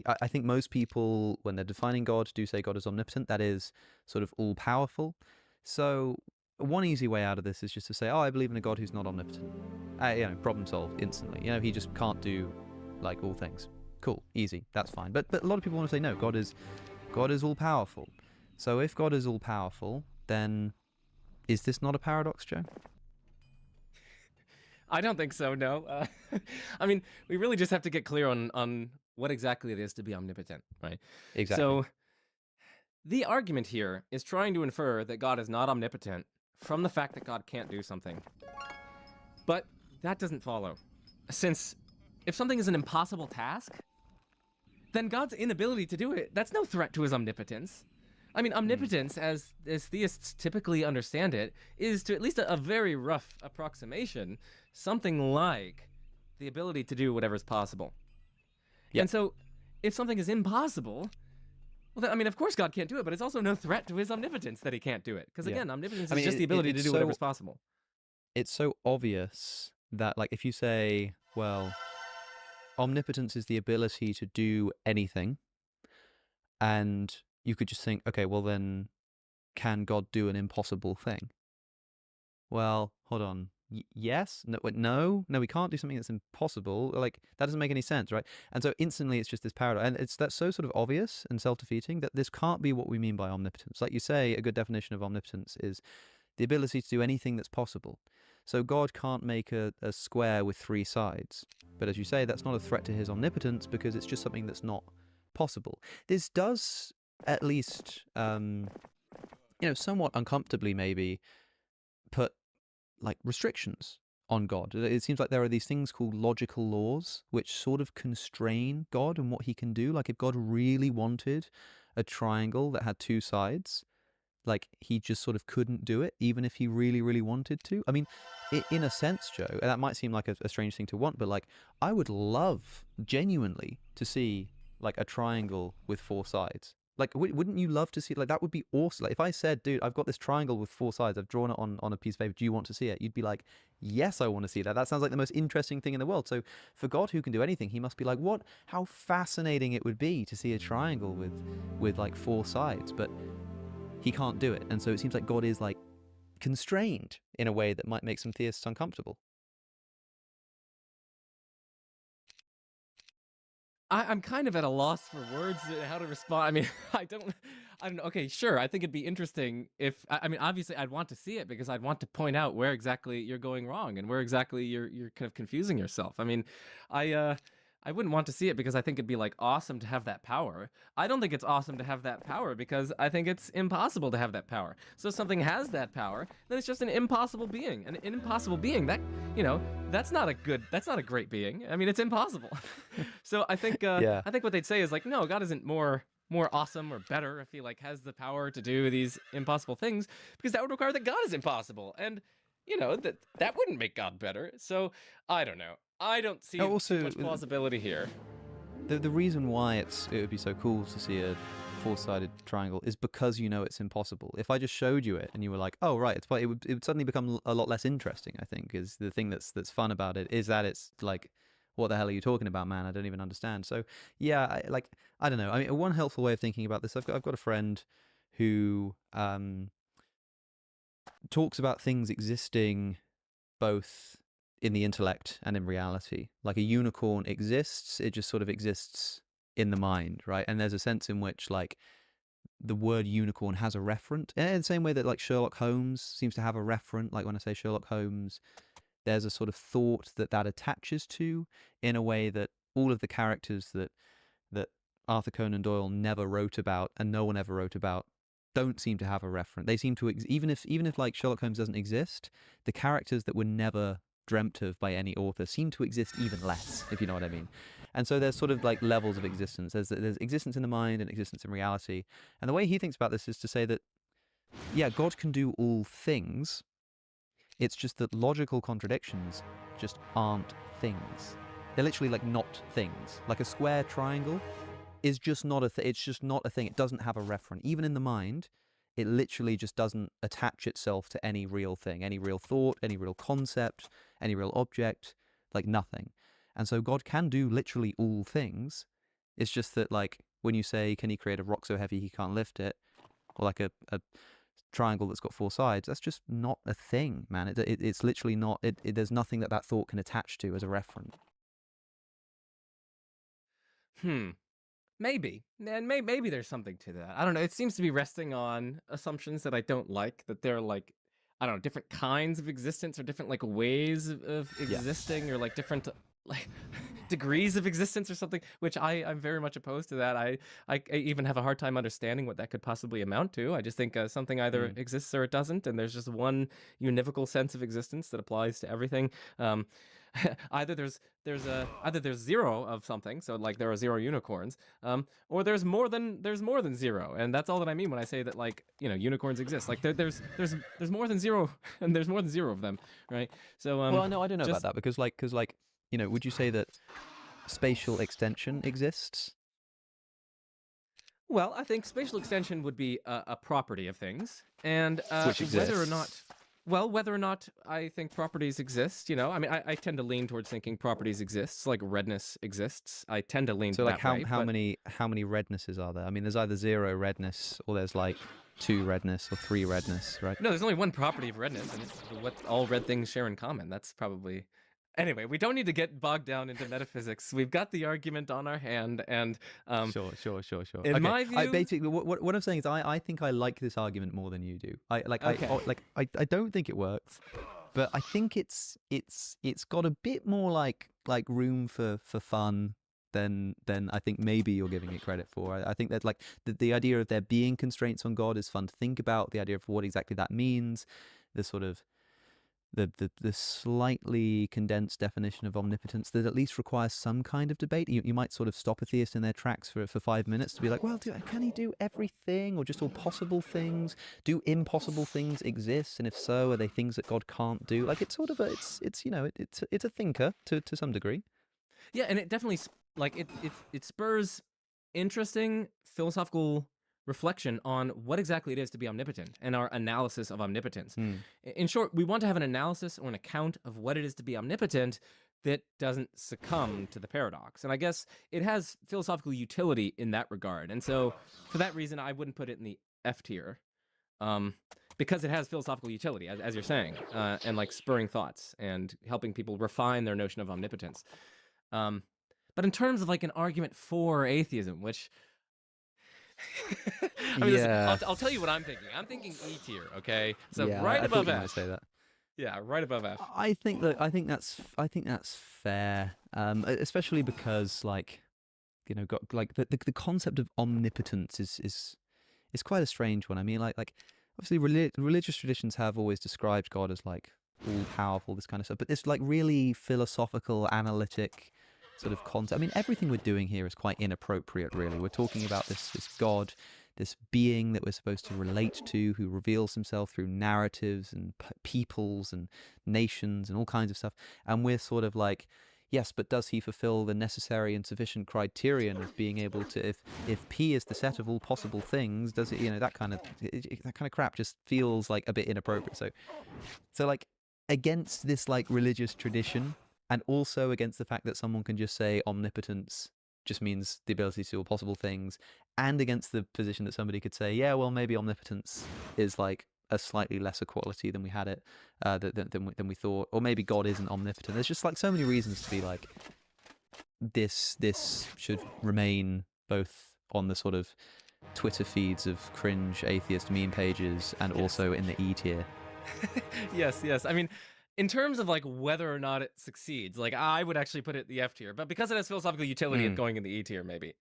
I think most people, when they're defining God, do say God is omnipotent. That is sort of all-powerful. So one easy way out of this is just to say, oh, I believe in a God who's not omnipotent. Problem solved instantly. He just can't do like all things. Cool, easy, that's fine. But a lot of people want to say, no, God is all-powerful. So if God is all-powerful, then is this not a paradox, Joe? I don't think so, no. I mean, we really just have to get clear on what exactly it is to be omnipotent, right? Exactly. So the argument here is trying to infer that God is not omnipotent from the fact that God can't do something. But that doesn't follow. Since if something is an impossible task, then God's inability to do it, that's no threat to his omnipotence. I mean, omnipotence, as theists typically understand it, is, to at least a very rough approximation, something like the ability to do whatever is possible. Yep. And so, if something is impossible, Well, I mean, of course God can't do it, but it's also no threat to his omnipotence that he can't do it. Because Yeah. again, omnipotence I is mean, just the ability to do whatever's so possible. it's so obvious that, like, if you say, well, omnipotence is the ability to do anything, and you could just think, okay, well then, can God do an impossible thing? Well, hold on. Yes? No, wait, no, we can't do something that's impossible. Like, that doesn't make any sense, right? And so instantly it's just this paradox. And that's so sort of obvious and self-defeating that this can't be what we mean by omnipotence. Like you say, a good definition of omnipotence is the ability to do anything that's possible. So God can't make a square with 3 sides. But as you say, that's not a threat to his omnipotence because it's just something that's not possible. This does, at least, somewhat uncomfortably maybe, put like restrictions on God. It seems like there are these things called logical laws which sort of constrain God and what he can do. Like if God really wanted a triangle that had 2 sides, like he just sort of couldn't do it, even if he really, really wanted to. I mean, in a sense, Joe, that might seem like a strange thing to want, but like I would love genuinely to see like a triangle with 4 sides. Like, wouldn't you love to see it? Like, that would be awesome. Like, if I said, dude, I've got this triangle with 4 sides, I've drawn it on a piece of paper, do you want to see it? You'd be like, yes, I want to see that. That sounds like the most interesting thing in the world. So for God, who can do anything, he must be like, what? How fascinating it would be to see a triangle with like 4 sides. But he can't do it. And so it seems like God is like constrained in a way that might make some theists uncomfortable. I'm kind of at a loss for words how to respond. I mean, I don't know. Okay, sure. I think it'd be interesting if, I mean, obviously I'd want to see it because I'd want to point out where exactly you're going wrong and where exactly you're kind of confusing yourself. I mean, I wouldn't want to see it because I think it'd be like awesome to have that power. I don't think it's awesome to have that power because I think it's impossible to have that power. So if something has that power, then it's just an impossible being. An impossible being, that, that's not a great being. I mean, it's impossible. So I think Yeah. I think what they'd say is like, no, God isn't more awesome or better if he like has the power to do these impossible things, because that would require that God is impossible. And that wouldn't make God better. So I don't know. I don't see Also, too much plausibility here. The reason why it would be so cool to see a 4-sided triangle is because it's impossible. If I just showed you it and you were like, oh right, it would suddenly become a lot less interesting. I think is the thing that's fun about it is that it's like, what the hell are you talking about, man? I don't even understand. So yeah, I don't know. I mean, one helpful way of thinking about this, I've got a friend who talks about things existing both in the intellect and in reality. Like a unicorn exists, it just sort of exists in the mind, right? And there's a sense in which like the word unicorn has a referent, in the same way that like Sherlock Holmes seems to have a referent. Like when I say Sherlock Holmes, there's a sort of thought that attaches to, in a way that all of the characters that Arthur Conan Doyle never wrote about and no one ever wrote about don't seem to have a referent. They seem to even if like Sherlock Holmes doesn't exist, the characters that were never dreamt of by any author seem to exist even less, if you know what I mean. And so there's sort of like levels of existence. There's existence in the mind and existence in reality. And the way he thinks about this is to say that, yeah, God can do all things. It's just that logical contradictions just aren't things. They're literally like not things. Like a square triangle is just not a thing. It's just not a thing. It doesn't have a referent. Even in the mind, it literally just doesn't attach itself to any real thing, any real thought, any real concept, any real object, like nothing. And so God can do literally all things. It's just that, like, when you say, can he create a rock so heavy he can't lift it, or like a triangle that's got 4 sides, that's just not a thing, man. It's literally not. There's nothing that thought can attach to as a referent. Maybe. And maybe there's something to that. I don't know. It seems to be resting on assumptions that I don't like, that they're like, I don't know, different kinds of existence or different like ways of existing, or like different like degrees of existence or something, which I'm very much opposed to that. I even have a hard time understanding what that could possibly amount to. I just think something either exists or it doesn't, and there's just one univocal sense of existence that applies to everything. Either there's zero of something, so like there are 0 unicorns, or there's more than 0, and that's all that I mean when I say that, like, unicorns exist. Like there's more than 0, and there's more than 0 of them, right? So well, no, I don't know about that, because would you say that spatial extension exists? Well, I think spatial extension would be a property of things, and Which whether or exists. not, well, whether or not I think properties exist, I mean, I tend to lean towards thinking properties exist, like redness exists. I tend to lean So like that way, how but many rednesses are there? I mean, there's either 0 redness or there's like 2 redness or 3 redness, right? no, there's only one property of redness, and it's what all red things share in common. That's probably. Anyway, we don't need to get bogged down into metaphysics. We've got the argument on our hand, and Sure. in Okay, my I view, basically what I'm saying is I think I like this argument more than you do. Okay. I don't think it works, but I think it's got a bit more like room for fun than I think maybe you're giving it credit for. I think that like the idea of there being constraints on God is fun to think about. The idea of what exactly that means, the sort of the slightly condensed definition of omnipotence that at least requires some kind of debate. You might sort of stop a theist in their tracks for 5 minutes to be like, well, can he do everything or just all possible things? Do impossible things exist? And if so, are they things that God can't do? Like it's sort of it's a thinker to some degree. Yeah, and it definitely it spurs interesting philosophical reflection on what exactly it is to be omnipotent and our analysis of omnipotence. In short, we want to have an analysis or an account of what it is to be omnipotent that doesn't succumb to the paradox. And I guess it has philosophical utility in that regard. And so for that reason, I wouldn't put it in the F tier. Because it has philosophical utility, as you're saying, and like spurring thoughts and helping people refine their notion of omnipotence. But in terms of like an argument for atheism, which I mean, listen, I'll tell you what I'm thinking. I'm thinking E tier, okay? So yeah, right I above thought you might F. say that. Yeah, right above F. I think that's fair, especially because got like the concept of omnipotence is quite a strange one. I mean, like obviously religious traditions have always described God as like all powerful, this kind of stuff, but this like really philosophical, analytic sort of concept. I mean, everything we're doing here is quite inappropriate, really. We're talking about this God, this being that we're supposed to relate to, who reveals himself through narratives and peoples and nations and all kinds of stuff. And we're sort of like, yes, but does he fulfill the necessary and sufficient criterion of being able to, if P is the set of all possible things, does it, that kind of crap just feels like a bit inappropriate. So like against this like religious tradition, and also against the fact that someone can just say omnipotence just means the ability to do all possible things, and against the position that somebody could say, yeah, well, maybe omnipotence is like a slightly lesser quality than we had it, than we thought, or maybe God isn't omnipotent. There's just like so many reasons to be like, this should remain both on the sort of Twitter feeds of cringe atheist meme pages and also in the E tier. Yes. I mean, in terms of like whether or not it succeeds, like I would actually put it in the F tier, but because it has philosophical utility, it's going in the E tier, maybe.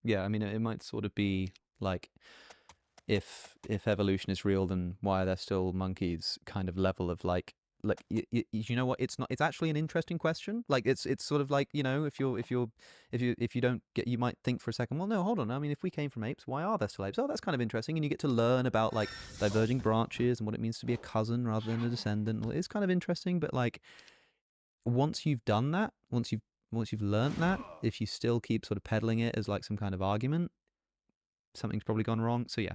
Yeah, I mean, it might sort of be like if evolution is real, then why are there still monkeys? Kind of level of like you know what? It's not. It's actually an interesting question. Like it's sort of like if you don't get, you might think for a second. Well, no, hold on. I mean, if we came from apes, why are there still apes? Oh, that's kind of interesting, and you get to learn about like diverging branches and what it means to be a cousin rather than a descendant. It's kind of interesting, but like once you've done that, once you've learned that, if you still keep sort of peddling it as like some kind of argument, something's probably gone wrong. So yeah,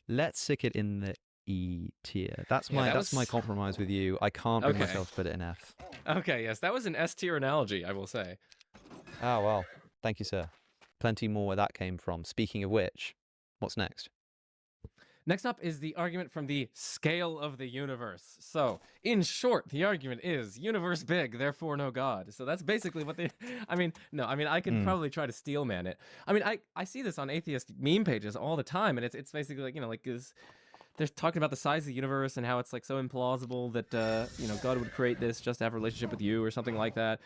let's stick it in the E tier. That's my compromise with you. I can't bring myself to put it in F. Okay, yes, that was an S tier analogy, I will say. Oh well, thank you, sir. Plenty more where that came from. Speaking of which, what's next? Next up is the argument from the scale of the universe. So, in short, the argument is universe big, therefore no God. So that's basically what they... I could probably try to steelman it. I mean, I see this on atheist meme pages all the time, and it's basically like, they're talking about the size of the universe and how it's like so implausible that, God would create this just to have a relationship with you or something like that.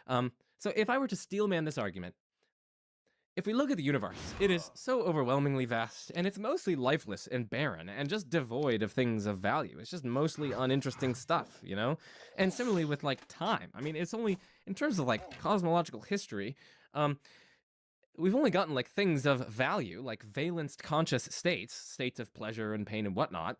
So if I were to steelman this argument, if we look at the universe, it is so overwhelmingly vast, and it's mostly lifeless and barren, and just devoid of things of value. It's just mostly uninteresting stuff, And similarly with, like, time. I mean, it's only, in terms of, like, cosmological history, we've only gotten, like, things of value, like valenced conscious states of pleasure and pain and whatnot,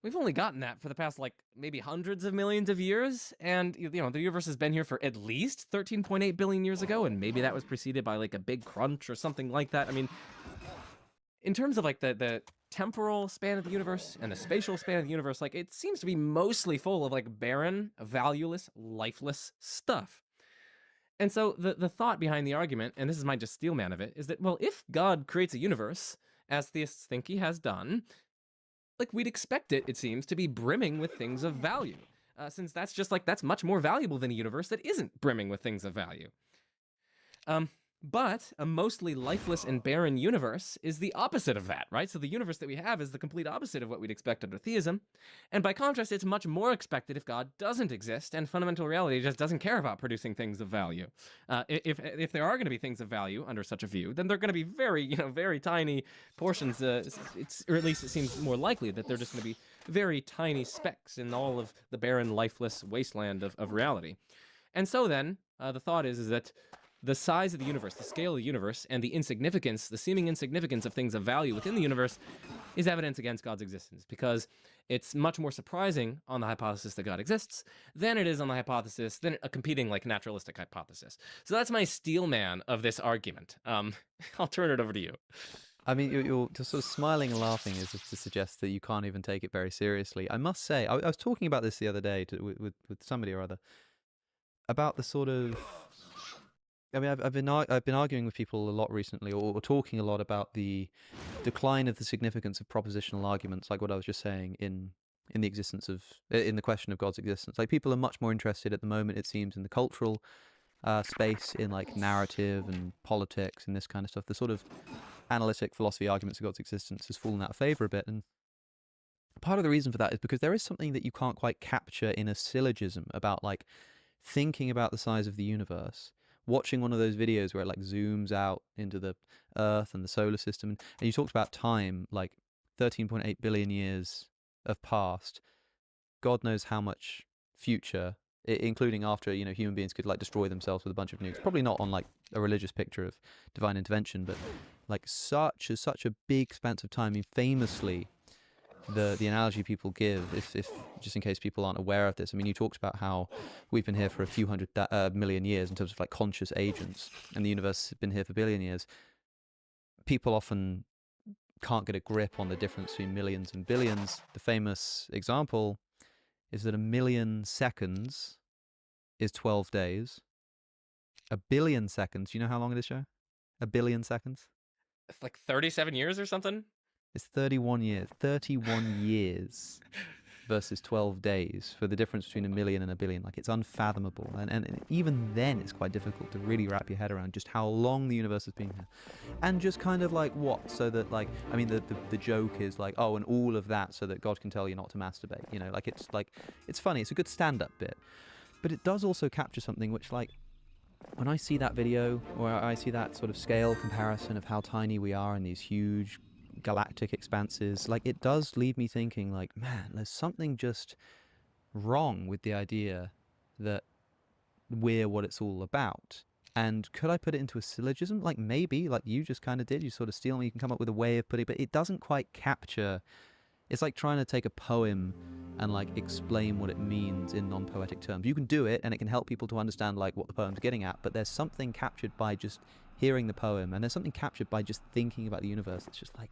we've only gotten that for the past, like, maybe hundreds of millions of years. And, the universe has been here for at least 13.8 billion years ago. And maybe that was preceded by, like, a big crunch or something like that. I mean, in terms of, like, the temporal span of the universe and the spatial span of the universe, like, it seems to be mostly full of, like, barren, valueless, lifeless stuff. And so the thought behind the argument, and this is my just steelman of it, is that, well, if God creates a universe, as theists think he has done, like, we'd expect it seems, to be brimming with things of value. Since that's just, like, that's much more valuable than a universe that isn't brimming with things of value. But a mostly lifeless and barren universe is the opposite of that, right? So the universe that we have is the complete opposite of what we'd expect under theism. And by contrast, it's much more expected if God doesn't exist, and fundamental reality just doesn't care about producing things of value. If there are going to be things of value under such a view, then they're going to be very, very tiny portions. Or at least it seems more likely that they're just going to be very tiny specks in all of the barren, lifeless wasteland of reality. And so then, the thought is that the size of the universe, the scale of the universe, and the insignificance, the seeming insignificance of things of value within the universe is evidence against God's existence, because it's much more surprising on the hypothesis that God exists than it is on the hypothesis, than a competing, like, naturalistic hypothesis. So that's my steelman of this argument. I'll turn it over to you. I mean, you're just sort of smiling and laughing as if to suggest that you can't even take it very seriously. I must say, I was talking about this the other day with somebody or other, about the sort of... I mean, I've been arguing with people a lot recently, or talking a lot about the decline of the significance of propositional arguments, like what I was just saying in the existence of, in the question of God's existence. Like, people are much more interested at the moment, it seems, in the cultural space, in, like, narrative and politics and this kind of stuff. The sort of analytic philosophy arguments of God's existence has fallen out of favor a bit, and part of the reason for that is because there is something that you can't quite capture in a syllogism about, like, thinking about the size of the universe, watching one of those videos where it, like, zooms out into the Earth and the solar system, and you talked about time, like 13.8 billion years have passed. God knows how much future, including after, human beings could, like, destroy themselves with a bunch of nukes. Probably not on, like, a religious picture of divine intervention, but, like, such a big span of time. I mean, famously, the analogy people give, if just in case people aren't aware of this, I mean, you talked about how we've been here for a few hundred million years in terms of, like, conscious agents, and the universe has been here for billion years. People often can't get a grip on the difference between millions and billions. The famous example is that 1,000,000 seconds is 12 days. 1,000,000,000 seconds, do you know how long it is, Joe? 1,000,000,000 seconds? It's like 37 years or something? It's 31 years. 31 years versus 12 days for the difference between 1,000,000 and 1,000,000,000. Like, it's unfathomable. And even then, it's quite difficult to really wrap your head around just how long the universe has been here. And just kind of, like, what? So that, like, I mean, the joke is, like, oh, and all of that so that God can tell you not to masturbate. Like, it's funny. It's a good stand-up bit. But it does also capture something which, like, when I see that video, or I see that sort of scale comparison of how tiny we are in these huge galactic expanses, like, it does leave me thinking, like, man, there's something just wrong with the idea that we're what it's all about. And could I put it into a syllogism? Like, maybe, like you just kind of did. You sort of steal me, you can come up with a way of putting it, but it doesn't quite capture. It's like trying to take a poem and, like, explain what it means in non-poetic terms. You can do it, and it can help people to understand, like, what the poem's getting at, but there's something captured by just hearing the poem, and there's something captured by just thinking about the universe. It's just like,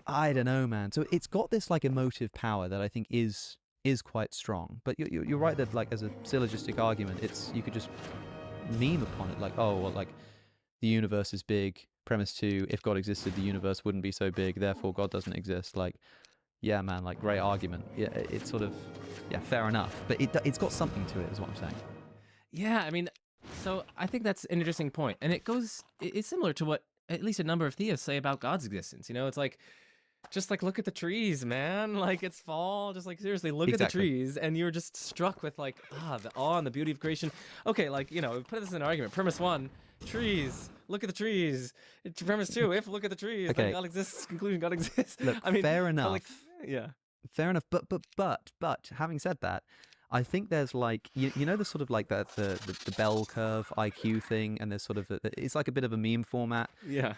I don't know, man. So it's got this, like, emotive power that I think is quite strong. But you're right that, like, as a syllogistic argument, you could just meme upon it, like, oh, well, like, the universe is big. Premise 2, if God existed, the universe wouldn't be so big, therefore God doesn't exist. Like, yeah, man, like, great argument. Yeah, it's sort of, yeah, fair enough. But it's got something to it, is what I'm saying. Yeah, I mean, so I think that's an interesting point. And it's similar to what at least a number of theists say about God's existence. It's like, just, like, look at the trees, man. Like, it's fall. Just, like, seriously, look at the trees. And you're just struck with, like, the awe and the beauty of creation. Okay, like, put this in an argument. Premise 1, trees. Look at the trees. Premise 2, if look at the trees. Okay. Like, God exists. Conclusion, God exists. Look, I mean, fair enough. like, yeah. Fair enough. But having said that, I think there's, like, you know, the sort of, like, the bell curve IQ thing, and there's sort of it's like a bit of a meme format. Yeah.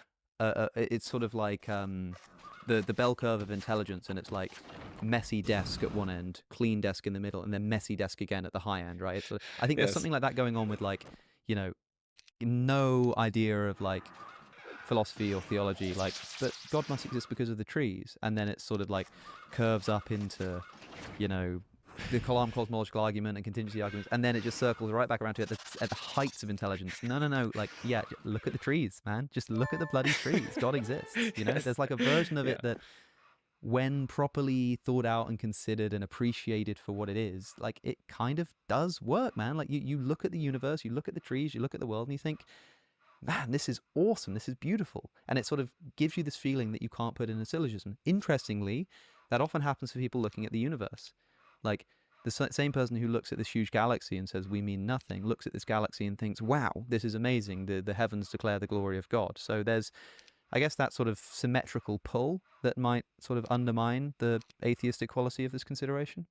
It's sort of like the bell curve of intelligence, and it's like messy desk at one end, clean desk in the middle, and then messy desk again at the high end, right? So I think there's something like that going on with like, you know, no idea of like philosophy or theology, like, but God must exist because of the trees, and then it's sort of like curves up into, you know, the Kalam cosmological argument and contingency arguments, and then it just circles right back around to it at the heights of intelligence. No, like, yeah, look at the trees, man. Just look at the bloody trees. God exists. You know, there's like a version of it that, when properly thought out and considered and appreciated for what it is, like, it kind of does work, man. Like, you look at the universe, you look at the trees, you look at the world, and you think, man, this is awesome, this is beautiful. And it sort of gives you this feeling that you can't put in a syllogism. Interestingly, that often happens for people looking at the universe. Like, the same person who looks at this huge galaxy and says, we mean nothing, looks at this galaxy and thinks, wow, this is amazing. The heavens declare the glory of God. So there's, I guess, that sort of symmetrical pull that might sort of undermine the atheistic quality of this consideration.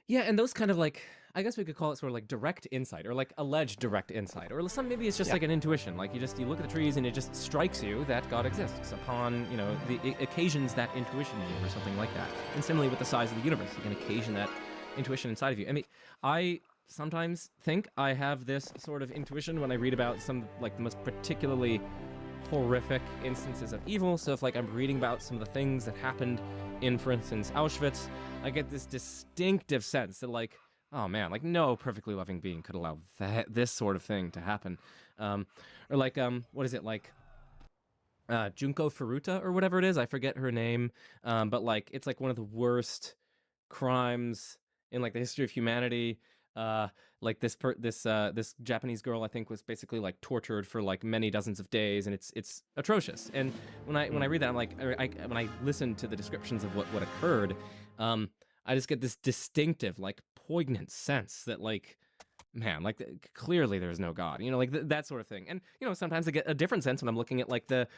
Yeah, and those kind of like, I guess we could call it sort of like direct insight, or like alleged direct insight, or maybe it's just like an intuition. Like you look at the trees and it just strikes you that God exists upon, you know, the occasions that intuition in you, or something like that. And similarly with the size of the universe, you can occasion that intuition inside of you. I mean, I sometimes think I have this sort of intuition when I read about some like the most particularly horrific instances of evil. So if like I'm reading about some of the things that happened in, for instance, Auschwitz, I get this distinctive sense that like, oh man, like no perfectly loving being could allow this sort of thing to happen. Or like, what is it, like Junko Furuta or whatever it is, I forget her name, but like it's like one of the worst crimes in like the history of humanity. Like this Japanese girl, I think, was basically like tortured for like many dozens of days, and it's atrocious. And when I read that, I'm like, when I listen to the descriptions of what occurred, I just get this distinctive, like, poignant sense that like, man, like clearly there's no God, you know, like that sort of thing. And you know, sometimes I get a different sense when I'm looking at like the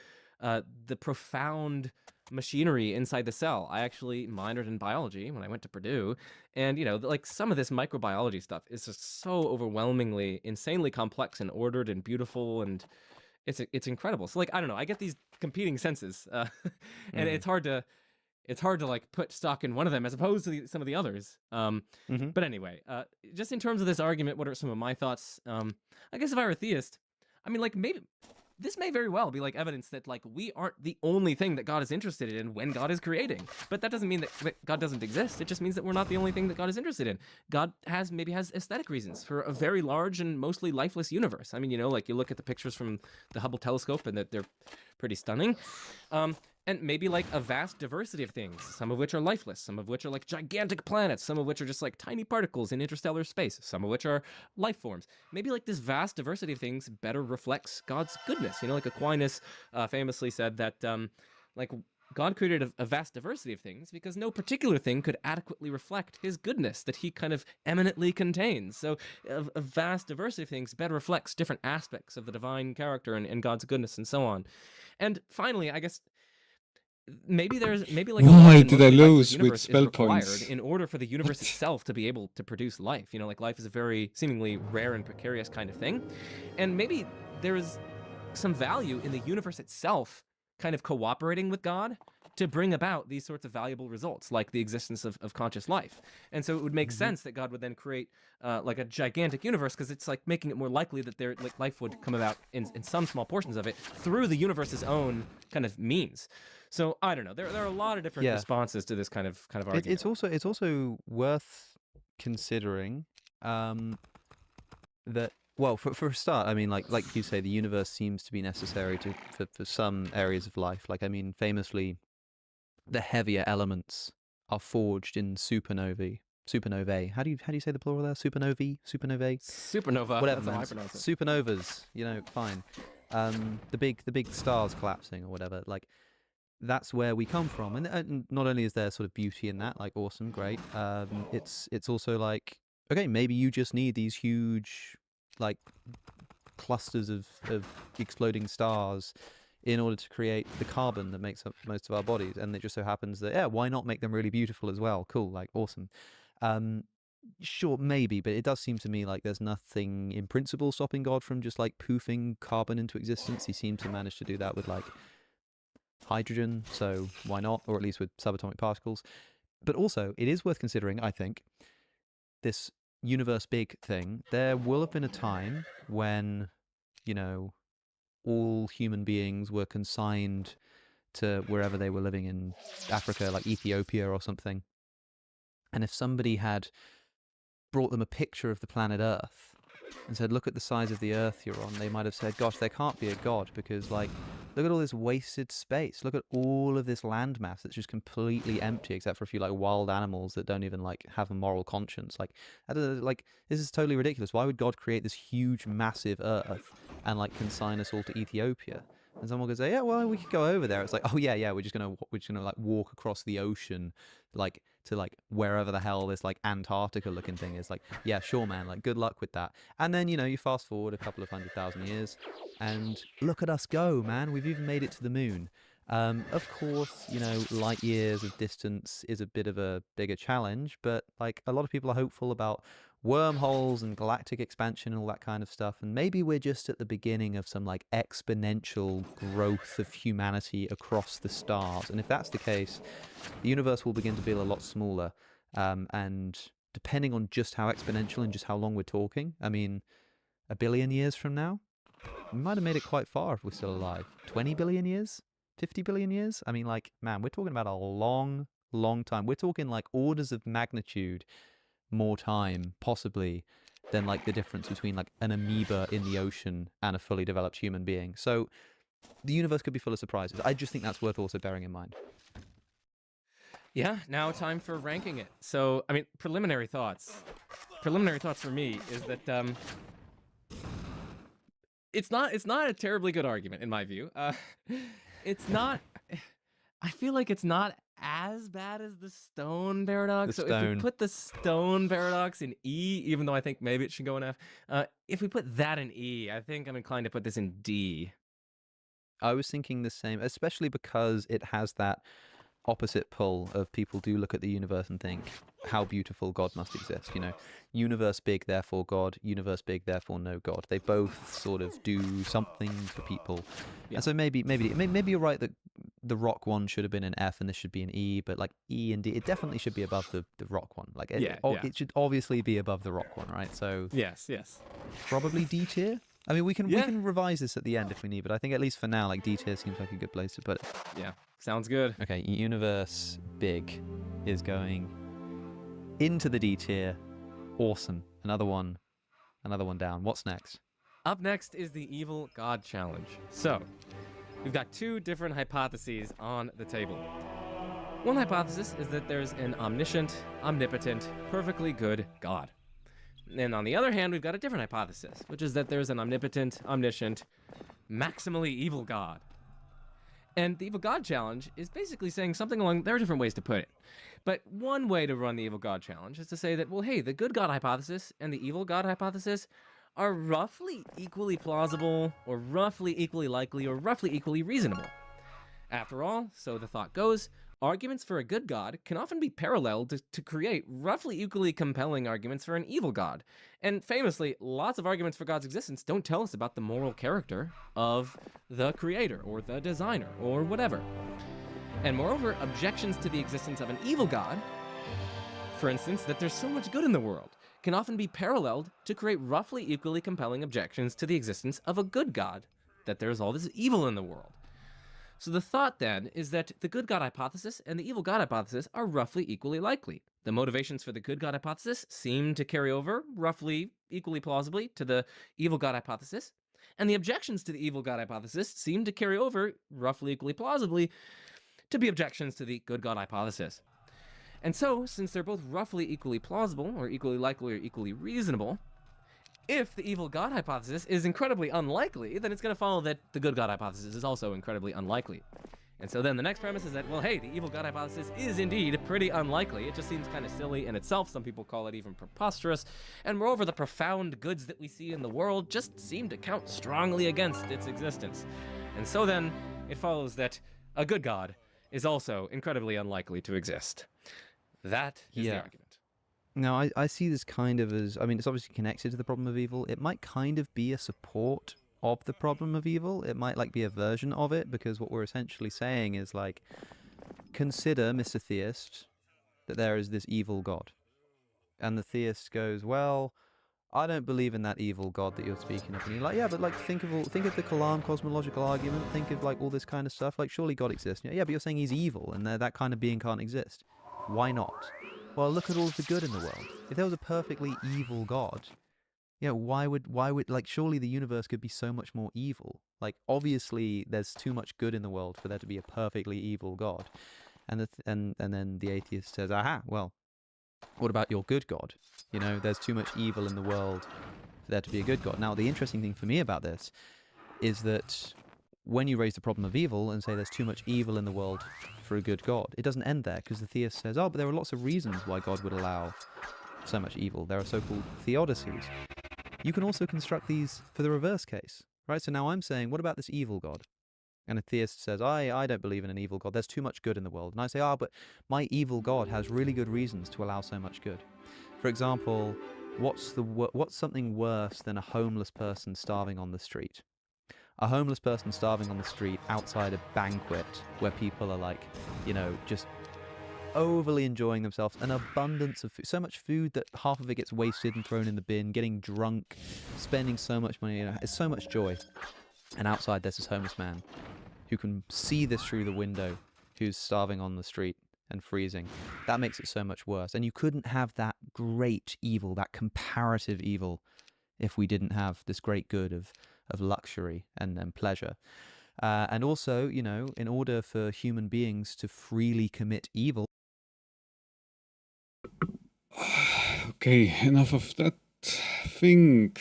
profound machinery inside the cell. I actually minored in biology when I went to Purdue, and you know, like some of this microbiology stuff is just so overwhelmingly, insanely complex and ordered and beautiful, and it's incredible. So like, I don't know, I get these competing senses, and it's hard to like put stock in one of them as opposed to some of the others. But anyway, just in terms of this argument, what are some of my thoughts? I guess if I were a theist, I mean, like, maybe this may very well be like evidence that like we aren't the only thing that God is interested in when God is creating. But that doesn't mean that God doesn't exist. It just means that we're not the only thing that God is interested in. God maybe has aesthetic reasons for a very large and mostly lifeless universe. I mean, you know, like you look at the pictures from the Hubble telescope and that they're pretty stunning. And maybe like a vast diversity of things, some of which are lifeless, some of which are like gigantic planets, some of which are just like tiny particles in interstellar space, some of which are life forms. Maybe like this vast diversity of things better reflects God's goodness. You know, like Aquinas famously said that like God created a vast diversity of things because no particular thing could adequately reflect his goodness that he kind of eminently contains. So a vast diversity of things better reflects different aspects of the divine character and God's goodness and so on. And finally, I guess, maybe like why did I lose with spell points in order for the universe itself to be able to produce life. You know, like life is a very seemingly rare and precarious kind of thing, and maybe there is some value in the universe itself kind of cooperating with God to bring about these sorts of valuable results, like the existence of conscious life. And so it would make sense that God would then create like a gigantic universe, because it's like making it more likely that like life would come about in some small portions of it through the universe's own kind of means. So I don't know. There are a lot of different responses to this kind of argument. It's also worth considering that. Well, for a start, I mean, like you say, the universe seems to be necessary for some areas of life. Like, I mean, famously, the heavier elements are forged in supernovae. How do you say the plural there? Supernovae. Supernova. Whatever. That's how I pronounce it. Supernovas. You know, fine. The big stars collapsing or whatever. Like, that's where we come from, and not only is there sort of beauty in that, like, awesome, great. It's also like, okay, maybe you just need these huge, like, clusters of exploding stars in order to create the carbon that makes up most of our bodies, and it just so happens that why not make them really beautiful as well? Cool, like, awesome. Sure, maybe, but it does seem to me like there's nothing in principle stopping God from just like poofing carbon into existence. He seems to manage to do that with like hydrogen, so why not? Or at least with subatomic particles. But also, it is worth considering, I think, this universe big thing. There will have been a time when, all human beings were consigned to wherever they were living in Africa, like Ethiopia or something. And if somebody had brought them a picture of the planet Earth and said, look at the size of the Earth you're on, they might have said, gosh, there can't be a God, because, like, look at all this wasted space. Look at all of this landmass that's just completely empty, except for a few, like, wild animals that don't even, like, have a moral conscience. Like, this is totally ridiculous. Why would God create this huge, massive Earth and, like, consign us all to Ethiopia? And someone could say, yeah, well, we could go over there. It's like, oh yeah, we're just gonna like walk across the ocean, like, to, like, wherever the hell this, like, Antarctica looking thing is. Like, yeah, sure, man, like, good luck with that. And then, you fast forward a couple of 100,000 years and look at us go, man. We've even made it to the moon. Of course, light years of distance is a bit of a bigger challenge, but, like, a lot of people are hopeful about wormholes and galactic expansion and all that kind of stuff. And maybe we're just at the beginning of some, like, exponential growth of humanity across the stars. And if that's the case, the universe will begin to feel a lot smaller. And depending on just how exponential and just how long we're talking, I mean, 1 billion years from now, we might have made it quite far if we're still alive. 20 billion years? 50 billion years? I mean, like, man, we're talking about a long, long time. We're talking, like, orders of magnitude more time, possibly, than, like, the difference between, like, an amoeba in the ocean and a fully developed human being. So the universe could be full of surprises. I just think that's worth also bearing in mind. Yeah, now time for ranking it. So, I mean, preliminary thoughts for me is that it's not a terribly good argument in my view. It's not. I feel like it's not as bad as the stone paradox. If we put the stone paradox in E, even though I think maybe it should go in F, if we put that in E, I think I'm inclined to put this in D. I was thinking the same, especially because it has that opposite pull of people do look at the universe and think, how beautiful, God must exist. Universe big, therefore God. Universe big, therefore no God. They both sort of do something for people. Yeah. And so maybe you're right that the rock one should have been an F and this should be an E, but, like, E and D, it definitely should be above the rock one. Like, it should obviously be above the rock one, right? So yes, probably D tier. I mean, we can revise this at the end if we need, but I think at least for now, like, D tier seems like a good place to put it. Yeah, sounds good. Okay, universe big is going into the D tier. Awesome. Another one down. What's next? Up next is the Evil God Challenge. So, we've got two different hypotheses on the table. One hypothesis is that there's an omniscient, omnipotent, perfectly good God. And on the other hand, we've got a different hypothesis, which is that there's an omnipotent, omniscient, maximally evil God. And the Evil God Challenge is basically saying something along, there are different ways to put it. But one way to run the Evil God Challenge is to say that, well, hey, the good God hypothesis and the evil God hypothesis are roughly equally plausible, or roughly equally likely, or roughly equally reasonable. After all, so the thought goes, arguments for a good God can often be paralleled to create roughly equally compelling arguments for an evil God. And famously, lots of arguments for God's existence don't tell us about the moral character of the creator or the designer or whatever. And moreover, objections to the existence of an evil God, for instance, that there's so much good in the world, can often be paralleled to create roughly equally compelling objections to the existence of a good God, that there's all this evil in the world. So the thought then is that the good God hypothesis and the evil God hypothesis are roughly equally likely. The motivations for the good God hypothesis seem to carry over roughly equally plausibly to the evil God hypothesis, and the objections to the evil God hypothesis seem to carry over roughly equally plausibly to be objections to the good God hypothesis. And so, since they're both roughly equally plausible, or equally likely, or equally reasonable, if the evil God hypothesis is incredibly unlikely, then it's going to follow that the good God hypothesis is also incredibly unlikely. And so then the next premise is that, well, hey, the evil God hypothesis is indeed pretty unlikely. It just seems kind of silly in itself. Some people call it even preposterous. And moreover, the profound goods that we see in the world just seem to count strongly against its existence. And so then it follows that a good God is also incredibly unlikely to exist. That is the argument. Now, I see this kind of as, I mean, it's obviously connected to the problem of evil. It might kind of be a support of the problem of evil. It might like be a version of it, because what we're essentially saying is like, consider, Mr. Theist, that there is this evil God. And the theist goes, well, I don't believe in that evil God that you're speaking of. And you're like, yeah, but like think of the Kalam cosmological argument, think of like all this kind of stuff. Like, surely God exists. Yeah, but you're saying he's evil, and that kind of being can't exist. Why not? Well, look at all of the good in the world. If there was a perfectly evil God, yeah, why would like, surely the universe could be so much more evil? Like, obviously there's too much good in the world for there to be a perfectly evil God. And and then the atheist says, aha, well, what about your good God? You know, there's too much evil in the world for there to be a good God. Now, the interesting thing for me about this is that when you raise the problem of evil and say there's too much evil in the world for a good God, it doesn't end there, because the theist says, oh, but there are lots of reasons why God would allow so much evil. There are so-called theodicies. You can also construct these for the reverse case, right? So now I'm saying, what about this evil God? And a theist says, I don't believe in an evil God. There's too much good in the world. And I say, but my evil God has really good reasons to allow so much good. For example, what's something worse than a homeless person starving on the street? A homeless person starving on the street outside a banquet where people are like, you know, just overly enjoying themselves, an abundance of food, so much food that half of it gets wasted and thrown in the bin, getting drunk, spending so much money, it's so much joy. And outside there's this homeless man who can see this through the window, who's starving on the street and freezing. That makes it so much worse. And you couldn't have that great evil, that comparative evil, if we didn't have this great good of luxury and pleasure. And also, you know, in order for human beings to freely commit evil. Okay, enough of that thing.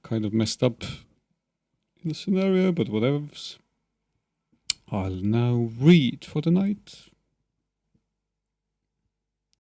Kind of messed up in the scenario, but whatever. I'll now read for the night.